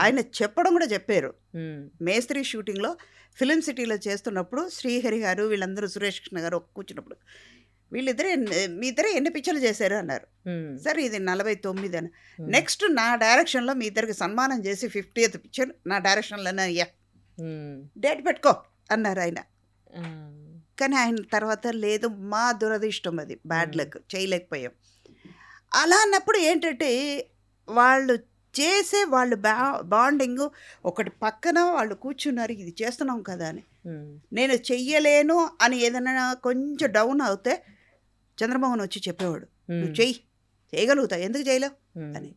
ఆయన చెప్పడం కూడా చెప్పారు. మేస్త్రి షూటింగ్లో ఫిలిం సిటీలో చేస్తున్నప్పుడు శ్రీహరి గారు వీళ్ళందరూ సురేష్ కృష్ణ గారు కూర్చున్నప్పుడు వీళ్ళిద్దరే మీ ఇద్దరే ఎన్ని పిక్చర్లు చేశారు అన్నారు. సరే ఇది 49 అని. నెక్స్ట్ నా డైరెక్షన్లో మీ ఇద్దరికి సన్మానం చేసి 50th పిక్చర్ నా డైరెక్షన్లోనే అయ్యా డేట్ పెట్టుకో అన్నారు ఆయన. కానీ ఆయన తర్వాత లేదు, మా దురదృష్టం అది, బ్యాడ్ లక్, చేయలేకపోయాం. అలా అన్నప్పుడు ఏంటంటే వాళ్ళు చేసే వాళ్ళు బాండింగ్ ఒకటి పక్కన వాళ్ళు కూర్చున్నారు, ఇది చేస్తున్నాం కదా అని. నేను చెయ్యలేను అని ఏదైనా కొంచెం డౌన్ అవుతే చంద్రమోహన్ వచ్చి చెప్పేవాడు, నువ్వు చేయగలుగుతావు, ఎందుకు చేయలేవు అని.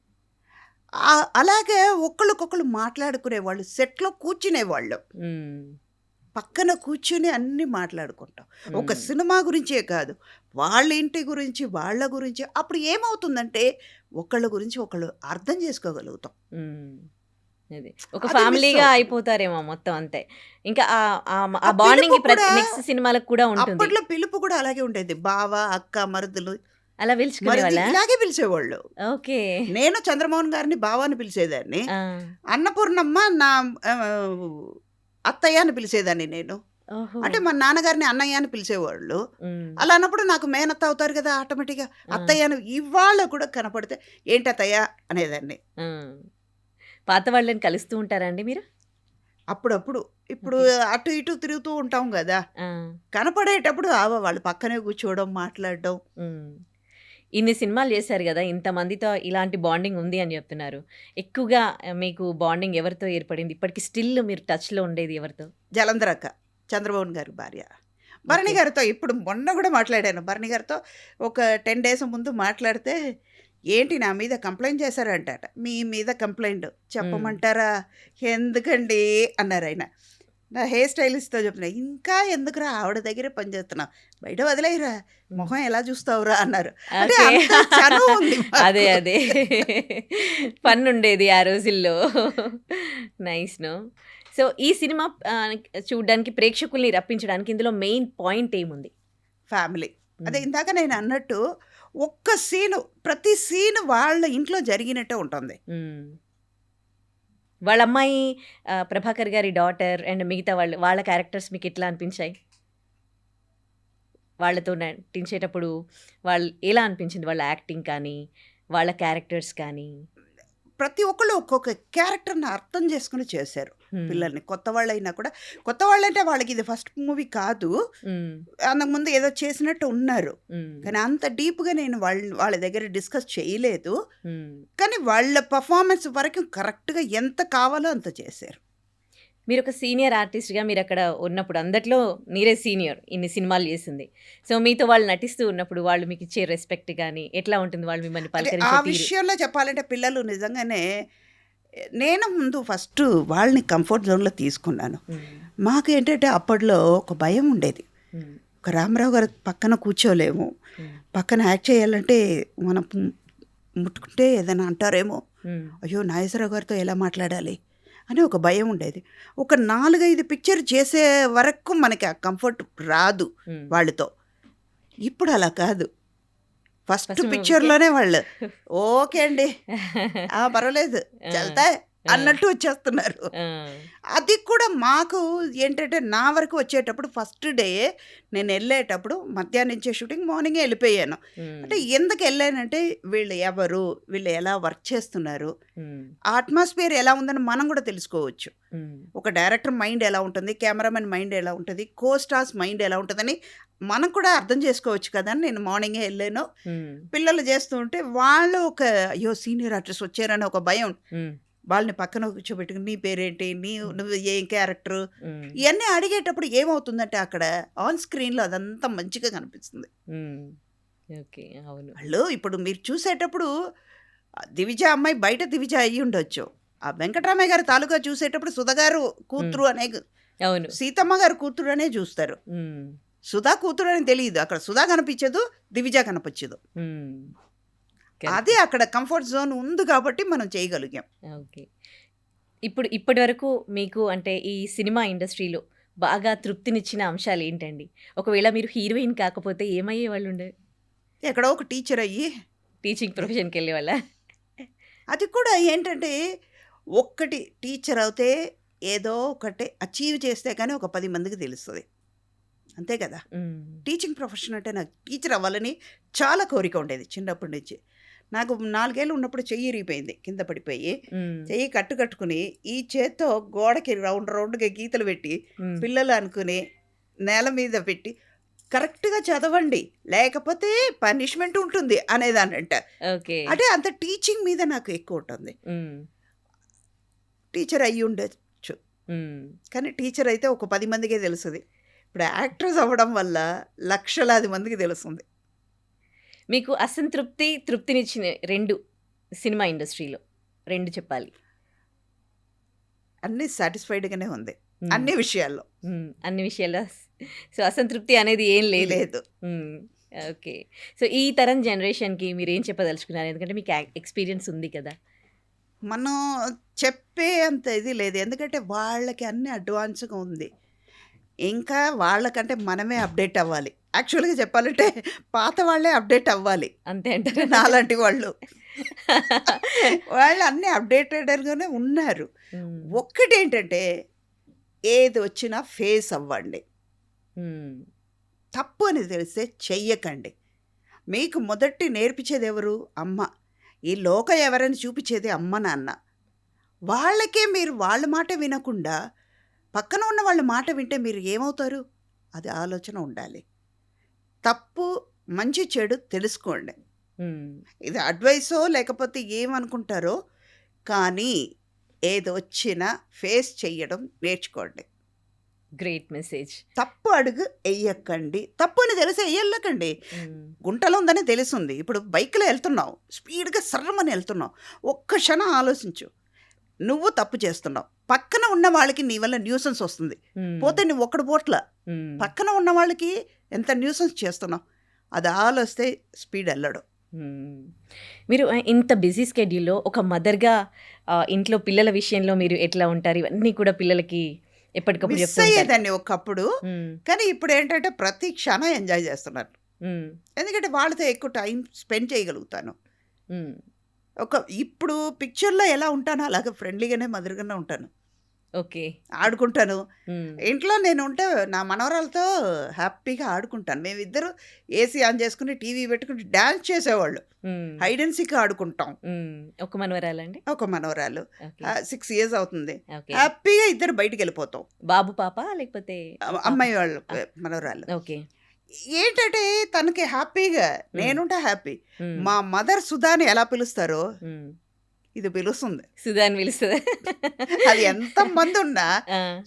అలాగే ఒకళ్ళకొకళ్ళు మాట్లాడుకునేవాళ్ళు, సెట్లో కూర్చునేవాళ్ళు, పక్కన కూర్చుని అన్నీ మాట్లాడుకుంటాం. ఒక సినిమా గురించే కాదు, వాళ్ళ ఇంటి గురించి, వాళ్ళ గురించి. అప్పుడు ఏమవుతుందంటే ఒకళ్ళ గురించి ఒకళ్ళు అర్థం చేసుకోగలుగుతాం. ఒక అది ఫ్యామిలీగా miss అయిపోతారేమో మొత్తం అంతే. ఇంకా ఆ ఆ బాండింగ్ పిలుపు కూడా నెక్స్ట్ సినిమాలకు కూడా ఉంటుంది. అప్పట్లో పిలుపు కూడా అలాగే ఉండేది. బావ, అక్క, మరుదులు, అలా మరిది పిలుచుకునేవాళ్ళ? ఇలాగే పిలిచేవాళ్ళు. ఓకే. నేను చంద్రమోహన్ గారిని బావాని పిలిచేదాన్ని, ఆ, అన్నపూర్ణమ్మ నా అత్తయ్య అని పిలిచేదాన్ని నేను. ఓహో. అంటే మా నాన్నగారిని అన్నయ్య అని పిలిచేవాళ్ళు. ఉమ్, అలా అన్నప్పుడు నాకు మేనత్త అవుతారు కదా ఆటోమేటిక్గా. అత్తయ్య అని ఇవాళ కూడా కనపడితే ఏంటి అత్తయ్య అనేదాన్ని ఆ. పాత వాళ్ళని కలుస్తూ ఉంటారండి మీరు? అప్పుడప్పుడు. ఇప్పుడు అటు ఇటు తిరుగుతూ ఉంటాం కదా, ఆ, కనపడేటప్పుడు వాళ్ళు పక్కనే కూర్చోవడం, మాట్లాడడం. ఉమ్. ఇన్ని సినిమాలు చేశారు కదా, ఇంతమందితో ఇలాంటి బాండింగ్ ఉంది అని చెప్తున్నారు. ఎక్కువగా మీకు బాండింగ్ ఎవరితో ఏర్పడింది? ఇప్పటికి స్టిల్ మీరు టచ్లో ఉండేది ఎవరితో? జలంధరక్క, చంద్రమోహన్ గారి భార్య. భరణి గారితో ఇప్పుడు మొన్న కూడా మాట్లాడాను. భరణి గారితో ఒక 10 days ముందు మాట్లాడితే, ఏంటి నా మీద కంప్లైంట్ చేశారంట. మీ మీద కంప్లైంట్ చెప్పమంటారా? ఎందుకండి అన్నారు ఆయన. నా హెయిర్ స్టైలిస్ట్తో చెప్పిన, ఇంకా ఎందుకురా ఆవిడ దగ్గరే పనిచేస్తున్నావు, బయట వదిలేయరా, మొహం ఎలా చూస్తావురా అన్నారు. అంటే ఓకే. అంత చనువు ఉంది మాకు. అదే అదే ఫన్ ఉండేది ఆ రోజుల్లో. Nice no. సో ఈ సినిమా చూడడానికి ప్రేక్షకుల్ని రప్పించడానికి ఇందులో మెయిన్ పాయింట్ ఏముంది? ఫ్యామిలీ. అదే ఇందాక నేను అన్నట్టు ఒక్క సీను, ప్రతి సీను వాళ్ళ ఇంట్లో జరిగినట్టే ఉంటుంది. వాళ్ళ అమ్మాయి ప్రభాకర్ గారి డాటర్ అండ్ మిగతా వాళ్ళ క్యారెక్టర్స్ మీకు ఎట్లా అనిపించాయి? వాళ్ళతో నటించేటప్పుడు వాళ్ళు ఎలా అనిపించింది? వాళ్ళ యాక్టింగ్ కానీ, వాళ్ళ క్యారెక్టర్స్ కానీ? ప్రతి ఒక్కళ్ళు ఒక్కొక్క క్యారెక్టర్ని అర్థం చేసుకుని చేశారు పిల్లల్ని. కొత్త వాళ్ళు అయినా కూడా, కొత్త వాళ్ళు అంటే వాళ్ళకి ఇది ఫస్ట్ మూవీ కాదు, అంతకుముందు ఏదో చేసినట్టు ఉన్నారు. కానీ అంత డీప్గా నేను వాళ్ళ దగ్గర డిస్కస్ చేయలేదు. కానీ వాళ్ళ పర్ఫార్మెన్స్ వరకు కరెక్ట్గా ఎంత కావాలో అంత చేశారు. మీరు ఒక సీనియర్ ఆర్టిస్ట్గా మీరు అక్కడ ఉన్నప్పుడు అందట్లో మీరే సీనియర్ ఇన్ని సినిమాలు చేసింది. సో మీతో వాళ్ళు నటిస్తూ ఉన్నప్పుడు వాళ్ళు మీకు ఇచ్చే రెస్పెక్ట్ కానీ ఎట్లా ఉంటుంది, వాళ్ళు మిమ్మల్ని అంటే ఆ పలకరించే తీరు? విషయంలో చెప్పాలంటే పిల్లలు నిజంగానే నేను ముందు ఫస్ట్ వాళ్ళని కంఫర్ట్ జోన్లో తీసుకున్నాను. మ్మ్. మాకు ఏంటంటే అప్పట్లో ఒక భయం ఉండేది. మ్మ్. ఒక రామారావు గారి పక్కన కూర్చోలేము, మ్మ్. పక్కన యాక్ట్ చేయాలంటే మనం ముట్టుకుంటే ఏదైనా అంటారేమో, మ్మ్. అయ్యో నాగేశ్వరరావు గారితో ఎలా మాట్లాడాలి అని ఒక భయం ఉండేది. ఒక 4-5 పిక్చర్ చేసే వరకు మనకి ఆ కంఫర్ట్ రాదు మ్మ్. వాళ్ళతో. ఇప్పుడు అలా కాదు. ఫస్ట్ First పిక్చర్లోనే వాళ్ళు ఓకే అండి, పర్వాలేదు చల్తా అన్నట్టు వచ్చేస్తున్నారు. ఆ. అది కూడా మాకు ఏంటంటే నా వరకు వచ్చేటప్పుడు ఫస్ట్ డే నేను వెళ్ళేటప్పుడు మధ్యాహ్నం నుంచే షూటింగ్, మార్నింగే వెళ్ళిపోయాను. మ్మ్. అంటే ఎందుకు వెళ్ళానంటే వీళ్ళు ఎవరు, వీళ్ళు ఎలా వర్క్ చేస్తున్నారు, మ్మ్. ఆ అట్మాస్ఫియర్ ఎలా ఉందని మనం కూడా తెలుసుకోవచ్చు. మ్మ్. ఒక డైరెక్టర్ మైండ్ ఎలా ఉంటుంది, కెమెరామెన్ మైండ్ ఎలా ఉంటుంది, కో స్టార్స్ మైండ్ ఎలా ఉంటుందని మనం కూడా అర్థం చేసుకోవచ్చు కదా అని నేను మార్నింగే వెళ్ళాను. మ్మ్. పిల్లలు చేస్తూ ఉంటే వాళ్ళు ఒక అయ్యో సీనియర్ ఆర్టిస్ట్ వచ్చారని ఒక భయం. మ్మ్. వాళ్ళని పక్కన కూర్చోబెట్టుకుని నీ పేరేంటి, నువ్వు ఏం క్యారెక్టర్, మ్మ్. ఇవన్నీ అడిగేటప్పుడు ఏమవుతుందంటే అక్కడ ఆన్ స్క్రీన్లో అదంతా మంచిగా కనిపిస్తుంది. మ్మ్. ఓకే, అవును. వాళ్ళు ఇప్పుడు మీరు చూసేటప్పుడు దివిజ అమ్మాయి బయట దివిజ అయ్యి ఉండొచ్చు, ఆ వెంకటరామయ్య గారి తాలూకా చూసేటప్పుడు సుధగారు కూతురు అనే, అవును. సీతమ్మ గారు కూతురు అనే చూస్తారు. మ్మ్. సుధా కూతురు అని తెలియదు, అక్కడ సుధా కనిపించదు, దివిజ కనిపించదు. మ్మ్. అది అక్కడ కంఫర్ట్ జోన్ ఉంది కాబట్టి మనం చేయగలిగాం. ఓకే. ఇప్పటి వరకు మీకు అంటే ఈ సినిమా ఇండస్ట్రీలో బాగా తృప్తినిచ్చిన అంశాలు ఏంటండి? ఒకవేళ మీరు హీరోయిన్ కాకపోతే ఏమయ్యే వాళ్ళు ఉండే? ఎక్కడో ఒక టీచర్ అయ్యి, టీచింగ్ ప్రొఫెషన్కి వెళ్ళే వాళ్ళ? అది కూడా ఏంటంటే ఒక్కటి టీచర్ అవుతే ఏదో ఒకటి అచీవ్ చేస్తే కానీ ఒక 10 మందికి తెలుస్తుంది, అంతే కదా. టీచింగ్ ప్రొఫెషన్ అంటే నాకు టీచర్ అవ్వాలని చాలా కోరిక ఉండేది చిన్నప్పటి నుంచి. నాకు 4 ఏళ్ళు ఉన్నప్పుడు చెయ్యి ఇరిగిపోయింది, కింద పడిపోయి చెయ్యి కట్టుకుని ఈ చేత్తో గోడకి రౌండ్గా గీతలు పెట్టి పిల్లలు అనుకుని నేల మీద పెట్టి కరెక్ట్గా చదవండి లేకపోతే పనిష్మెంట్ ఉంటుంది అనేదానంట. ఓకే. అంటే అంత టీచింగ్ మీద నాకు ఎక్కువ ఉంటుంది. టీచర్ అయ్యి ఉండొచ్చు కానీ టీచర్ అయితే ఒక 10 మందికే తెలుస్తుంది. ఇప్పుడు యాక్ట్రెస్ అవ్వడం వల్ల లక్షలాది మందికి తెలుస్తుంది. మీకు అసంతృప్తి, తృప్తినిచ్చిన 2 సినిమా ఇండస్ట్రీలో 2 చెప్పాలి. అన్నీ సాటిస్ఫైడ్గానే ఉంది అన్ని విషయాల్లో. అన్ని విషయాల్లో. సో అసంతృప్తి అనేది ఏం లేదు. లేదు. ఓకే. సో ఈ తరం జనరేషన్కి మీరు ఏం చెప్పదలుచుకున్నారు? ఎందుకంటే మీకు ఎక్స్పీరియన్స్ ఉంది కదా. మనం చెప్పే అంత ఇది లేదు, ఎందుకంటే వాళ్ళకి అన్ని అడ్వాన్స్గా ఉంది. ఇంకా వాళ్ళకంటే మనమే అప్డేట్ అవ్వాలి. యాక్చువల్గా చెప్పాలంటే పాత వాళ్ళే అప్డేట్ అవ్వాలి, అంతే అంటారు. నాలాంటి వాళ్ళు వాళ్ళు అన్నీ అప్డేటెడ్గానే ఉన్నారు. ఒక్కటి ఏంటంటే ఏది వచ్చినా ఫేస్ అవ్వండి, తప్పు అని తెలిస్తే చెయ్యకండి. మీకు మొదటి నేర్పించేది ఎవరు? అమ్మ. ఈ లోకం ఎవరైనా చూపించేది అమ్మ నాన్న. వాళ్ళకే మీరు వాళ్ళ మాట వినకుండా పక్కన ఉన్న వాళ్ళ మాట వింటే మీరు ఏమవుతారు? అది ఆలోచన ఉండాలి. తప్పు మంచి చెడు తెలుసుకోండి. ఇది అడ్వైసో లేకపోతే ఏమనుకుంటారో కానీ ఏది వచ్చినా ఫేస్ చెయ్యడం నేర్చుకోండి. Great message. తప్పు అడుగు వెయ్యకండి, తప్పు అని తెలిసి వెయ్యకండి. గుంటలో ఉందని తెలుస్తుంది. ఇప్పుడు బైక్లో వెళ్తున్నావు, స్పీడ్గా సర్రమని వెళ్తున్నావు, ఒక్క క్షణం ఆలోచించు. నువ్వు తప్పు చేస్తున్నావు, పక్కన ఉన్న వాళ్ళకి నీ వల్ల న్యూసెన్స్ వస్తుంది, పోతే నువ్వు ఒక్కడు పోట్ల పక్కన ఉన్న వాళ్ళకి ఎంత న్యూసెన్స్ చేస్తున్నావు, అది ఆలోస్తే స్పీడ్ వెళ్ళడు. మీరు ఇంత బిజీ స్కెడ్యూల్లో ఒక మదర్గా ఇంట్లో పిల్లల విషయంలో మీరు ఎట్లా ఉంటారు? ఇవన్నీ కూడా పిల్లలకి ఎప్పటికప్పుడు మిస్ అయ్యేదాన్ని ఒకప్పుడు, కానీ ఇప్పుడు ఏంటంటే ప్రతి క్షణం ఎంజాయ్ చేస్తున్నారు. ఎందుకంటే వాళ్ళతో ఎక్కువ టైం స్పెండ్ చేయగలుగుతాను. ఇప్పుడు పిక్చర్లో ఎలా ఉంటానో అలాగే ఫ్రెండ్లీగానే మదర్గానే ఉంటాను. ఓకే. ఆడుకుంటాను. ఇంట్లో నేను ఉంటే నా మనవరాలతో హ్యాపీగా ఆడుకుంటాను. మేమిద్దరు ఏసీ ఆన్ చేసుకుని టీవీ పెట్టుకుని డ్యాన్స్ చేసేవాళ్ళు, హైడ్ అండ్ సీక్ ఆడుకుంటాం. ఒక మనవరాలండి? ఒక మనవరాలు 6 years అవుతుంది. హ్యాపీగా ఇద్దరు బయటికి వెళ్ళిపోతాం. బాబు పాప లేకపోతే అమ్మాయి వాళ్ళు మనవరాలు. ఓకే. ఏంటంటే తనకి హ్యాపీగా నేనుంటే హ్యాపీ. మా మదర్ సుధాని ఎలా పిలుస్తారో ఇది పిలుస్తుంది. సుధా అని పిలుస్తుంది. అది ఎంతమంది ఉన్నా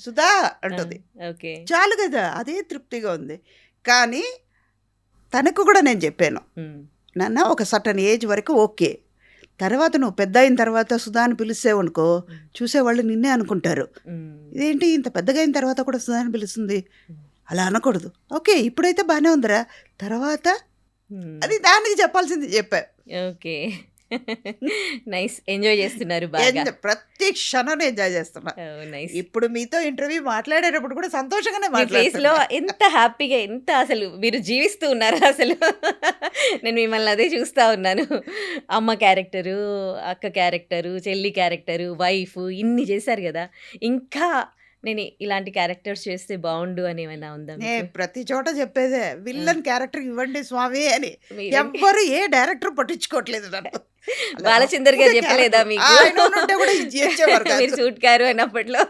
సుధా అంటుంది. ఓకే. చాలు కదా, అదే తృప్తిగా ఉంది. కానీ తనకు కూడా నేను చెప్పాను, నాన్న ఒక సర్టన్ ఏజ్ వరకు ఓకే, తర్వాత నువ్వు పెద్ద అయిన తర్వాత సుధా అని పిలిచేవనుకో చూసేవాళ్ళు నిన్నే అనుకుంటారు, ఇదేంటి ఇంత పెద్దగా అయిన తర్వాత కూడా సుధా అని పిలుస్తుంది, అలా అనకూడదు. ఓకే ఇప్పుడైతే బాగానే ఉందిరా, తర్వాత అది దానికి చెప్పాల్సింది చెప్పా. ఓకే. నైస్. ఎంజాయ్ చేస్తున్నారు బాగా. ప్రతి క్షణం ఎంజాయ్ చేస్తున్నా. నైస్. ఇప్పుడు మీతో ఇంటర్వ్యూ మాట్లాడేటప్పుడు కూడా సంతోషంగానే మీ ఫేస్ లో మాట్లాడుతున్నా. ఎంత హ్యాపీగా, ఎంత అసలు మీరు జీవిస్తూ ఉన్నారు అసలు. నేను మిమ్మల్ని అదే చూస్తా ఉన్నాను. అమ్మ క్యారెక్టరు, అక్క క్యారెక్టరు, చెల్లి క్యారెక్టరు, వైఫ్, ఇన్ని చేశారు కదా. ఇంకా నేను ఇలాంటి క్యారెక్టర్స్ చేస్తే బాగుండు అని ఏమైనా ఉందా నే మీకు? ప్రతి చోట చెప్పేదే, విల్లన్ క్యారెక్టర్ ఇవ్వండి స్వామి అని. మీరే- ఎవ్వరు ఏ డైరెక్టర్ పట్టించుకోవట్లేదు నన్ను. అలా బాలచందర్ గారు ఒక్కొక్క చెప్పలేదా character, మీకు? ఆయన ఉంటే కూడా ఇది చేసేవారు కాదు. మీరు సూట్ కారు అన్నప్పట్లో.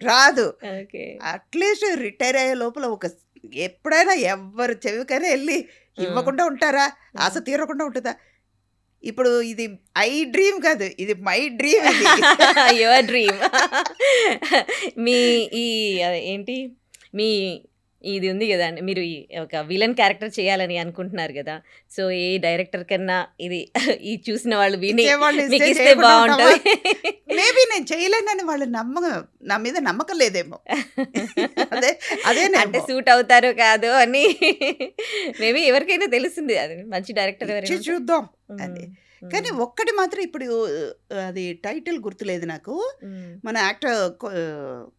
రాదు. ఓకే. అట్లీస్ట్ రిటైర్ అయ్యే లోపల ఒక ఎప్పుడైనా ఎవ్వరు చెవికైనా వెళ్ళి ఇవ్వకుండా ఉంటారా, ఆశ తీరకుండా ఉంటుందా? ఇప్పుడు ఇది ఐ డ్రీమ్ కాదు, ఇది మై డ్రీమ్. Your dream. మీ ఈ ఏంటి మీ ఇది ఉంది కదా అండి, మీరు ఒక విలన్ క్యారెక్టర్ చేయాలని అనుకుంటున్నారు కదా. సో ఏ డైరెక్టర్ కన్నా ఇది ఈ చూసిన వాళ్ళు విని ఇచ్చేవాళ్ళు ఇస్తే మీకు ఇస్తే చేయకుండా బాగుంటుంది. మేబీ నేను చేయలేనని వాళ్ళ నా మీద నమ్మకం లేదేమో. అదే అదే అంటే సూట్ అవుతారో కాదో అని మేబీ ఎవరికైనా తెలుస్తుంది. అది మంచి డైరెక్టర్ ఎవరైనా ఉంటే. చూద్దాం అని. కానీ ఒక్కటి మాత్రం ఇప్పుడు అది టైటిల్ గుర్తులేదు నాకు. మన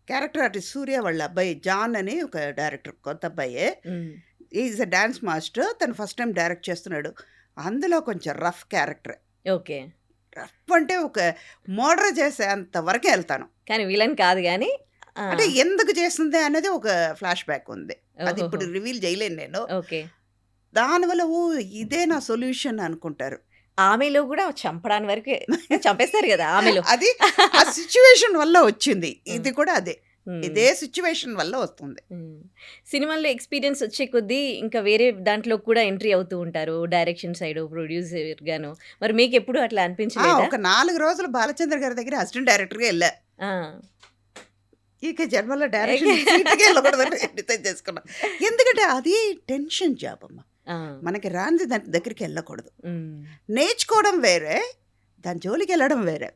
క్యారెక్టర్ ఆర్టిస్ట్ సూర్య వాళ్ళ అబ్బాయి జాన్ అని ఒక డైరెక్టర్, కొత్త అబ్బాయే, ఈజ్ అ డాన్స్ మాస్టర్. తను ఫస్ట్ టైం డైరెక్ట్ చేస్తున్నాడు. అందులో కొంచెం రఫ్ క్యారెక్టర్. ఓకే. రఫ్ అంటే ఒక మర్డర్ చేసే అంత వరకే వెళ్తాను. కానీ విలన్ కాదు కానీ అంటే ఎందుకు చేస్తుంది అనేది ఒక ఫ్లాష్ బ్యాక్ ఉంది. అది ఇప్పుడు రివీల్ చేయలేను నేను. ఓకే. దానివల్ల ఓ ఇదే నా సొల్యూషన్ అనుకుంటారు. ఆమెలో కూడా చంపడానికి వరకు చంపేస్తారు కదా ఆమెలో. అది ఆ సిచ్యువేషన్ వల్ల వచ్చింది. ఇది కూడా అదే, ఇదే సిచ్యువేషన్ వల్ల వస్తుంది. సినిమాల్లో ఎక్స్పీరియన్స్ వచ్చే కొద్దీ ఇంకా వేరే దాంట్లో కూడా ఎంట్రీ అవుతూ ఉంటారు, డైరెక్షన్ సైడ్, ప్రొడ్యూసర్ గాను. మరి మీకు ఎప్పుడు అట్లా అనిపించలేదా? ఒక 4 రోజులు బాలచంద్ర గారి దగ్గర అసిస్టెంట్ డైరెక్టర్గా వెళ్ళా. ఇక జన్మలో డైరెక్షన్ సీట్కి వెళ్ళకూడదని డిసైడ్ చేసుకున్నా. ఎందుకంటే అది టెన్షన్ జాబ్ అమ్మ. మనకి రాంది దాని దగ్గరికి వెళ్ళకూడదు. నేర్చుకోవడం వేరే, దాని జోలికి వెళ్ళడం వేరే.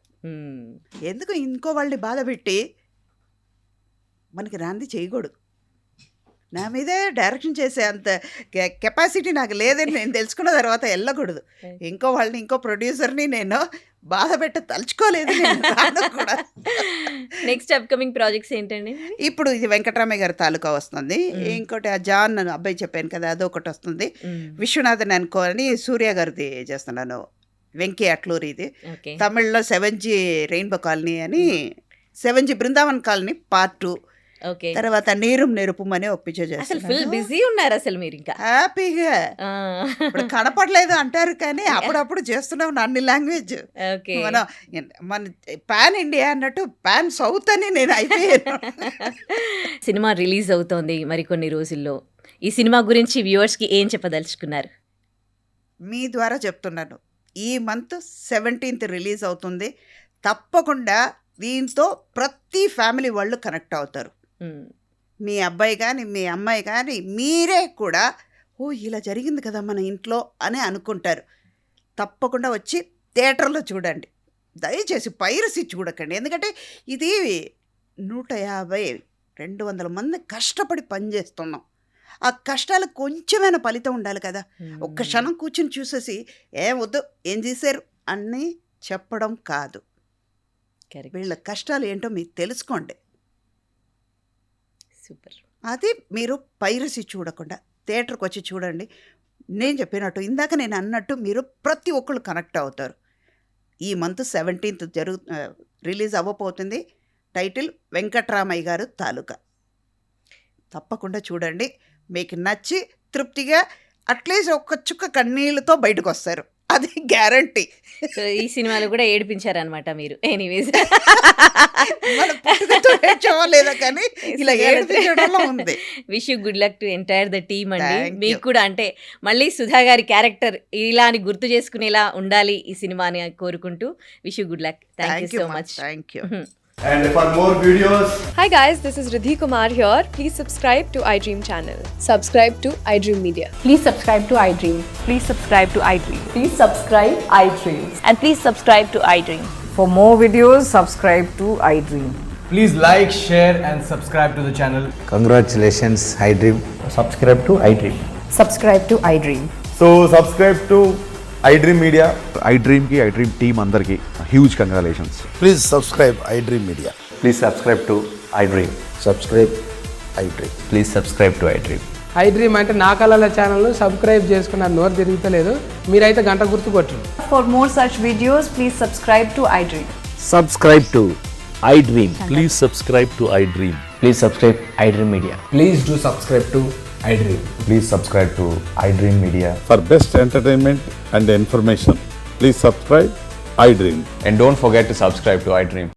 ఎందుకు ఇంకో వాళ్ళని బాధ పెట్టి మనకి రాంది చేయకూడదు. నా మీదే డైరెక్షన్ చేసే అంత కెపాసిటీ నాకు లేదని నేను తెలుసుకున్న తర్వాత వెళ్ళకూడదు. ఇంకో వాళ్ళని, ఇంకో ప్రొడ్యూసర్ని నేను బాధ పెట్ట తలుచుకోలేదు నేను రాను కూడా. నెక్స్ట్ అప్కమింగ్ ప్రాజెక్ట్స్ ఏంటండి? ఇప్పుడు ఇది వెంకటరామయ్య గారి తాలూకా వస్తుంది. ఇంకోటి ఆ జాన్ అబ్బాయి చెప్పాను కదా, అదొకటి వస్తుంది. విశ్వనాథన్ అనుకో అని సూర్య గారిది చేస్తున్నాను, వెంకీ అట్లూరిది. తమిళ్లో 7G రెయిన్బో కాలనీ అని, 7G Brindavan colony part 2. Okay. తర్వాత నీరుం నెరుపుం అనే ఒక పిక్చర్ అసలు చేస్తాను. ఫుల్ బిజీ ఉన్నారు అసలు మీరు ఇంకా. హ్యాపీగా ఇప్పుడు కనపడలేదు అంటారు కానీ అప్పుడప్పుడు చేస్తున్నాం అన్ని లాంగ్వేజ్. ఓకే. మన పాన్ ఇండియా అన్నట్టు పాన్ సౌత్ అని నేను అయిపోయాను. సినిమా రిలీజ్ అవుతోంది మరికొన్ని రోజుల్లో. ఈ సినిమా గురించి వ్యూవర్స్కి ఏం చెప్పదలుచుకున్నారు? మీ ద్వారా చెప్తున్నాను, ఈ మంత్ 17th రిలీజ్ అవుతుంది. తప్పకుండా దీంతో ప్రతి ఫ్యామిలీ వాళ్ళు కనెక్ట్ అవుతారు. మీ అబ్బాయి కానీ మీ అమ్మాయి కానీ మీరే కూడా ఓ ఇలా జరిగింది కదా మన ఇంట్లో అని అనుకుంటారు. తప్పకుండా వచ్చి థియేటర్లో చూడండి. దయచేసి పైరసీ చూడకండి. ఎందుకంటే ఇది 150-200 మంది కష్టపడి పనిచేస్తున్నాం. ఆ కష్టాలకు కొంచెమైనా ఫలితం ఉండాలి కదా. ఒక్క క్షణం కూర్చుని చూసేసి ఏం వద్దు ఏం చేశారు అని చెప్పడం కాదు. వీళ్ళ కష్టాలు ఏంటో మీరు తెలుసుకోండి. సూపర్. అది మీరు పైరసీ చూడకుండా థియేటర్కి వచ్చి చూడండి. నేను చెప్పినట్టు, ఇందాక నేను అన్నట్టు మీరు ప్రతి ఒక్కళ్ళు కనెక్ట్ అవుతారు. ఈ మంత్ 17th రిలీజ్ అవ్వబోతుంది. టైటిల్ వెంకట్రామయ్య గారు తాలూకా. తప్పకుండా చూడండి. మీకు నచ్చి తృప్తిగా అట్లీస్ట్ ఒక్క చుక్క కన్నీళ్ళతో బయటకు వస్తారు. అది గ్యారంటీ. సో ఈ సినిమాలో కూడా ఏడిపించారనమాట మీరు. ఎనీవేస్ మన పుట్టుకతో ఏడ్చామో లేదో కానీ ఇలా ఏడిపించడంలో ఉంది. Wish you good luck to entire the team అండి. Thank you. మీకు కూడా అంటే మళ్ళీ సుధా గారి క్యారెక్టర్ ఇలా అని గుర్తు చేసుకునేలా ఉండాలి ఈ సినిమా అని కోరుకుంటూ wish you good luck. Thank you so much. Thank you. And for more videos, Hi guys, this is Riddhi Kumar here. Please subscribe to iDream channel. Subscribe to iDream Media. Please subscribe to iDream. Please subscribe to iDream. Please subscribe iDream. And please subscribe to iDream. For more videos, subscribe to iDream. please like, share and subscribe to the channel. Congratulations, iDream. Subscribe to iDream. Subscribe to iDream. So subscribe to iDream Media. iDream की iDream team अंदर की huge congratulations. Please subscribe iDream Media. Please subscribe to iDream. Subscribe iDream. Please subscribe to iDream. iDream అంటే నా కళల ఛానల్ సబ్స్క్రైబ్ చేసుకున్నారు, నోరు తిరుగుతలేదు, మీరైతే గంట గుర్తు కొట్టండి. For more such videos, please subscribe to iDream. Subscribe to iDream. Please subscribe to iDream. Please subscribe iDream Media. Please do subscribe to iDream. Please subscribe to iDream Media. For best entertainment and information, please subscribe iDream. And don't forget to subscribe to iDream.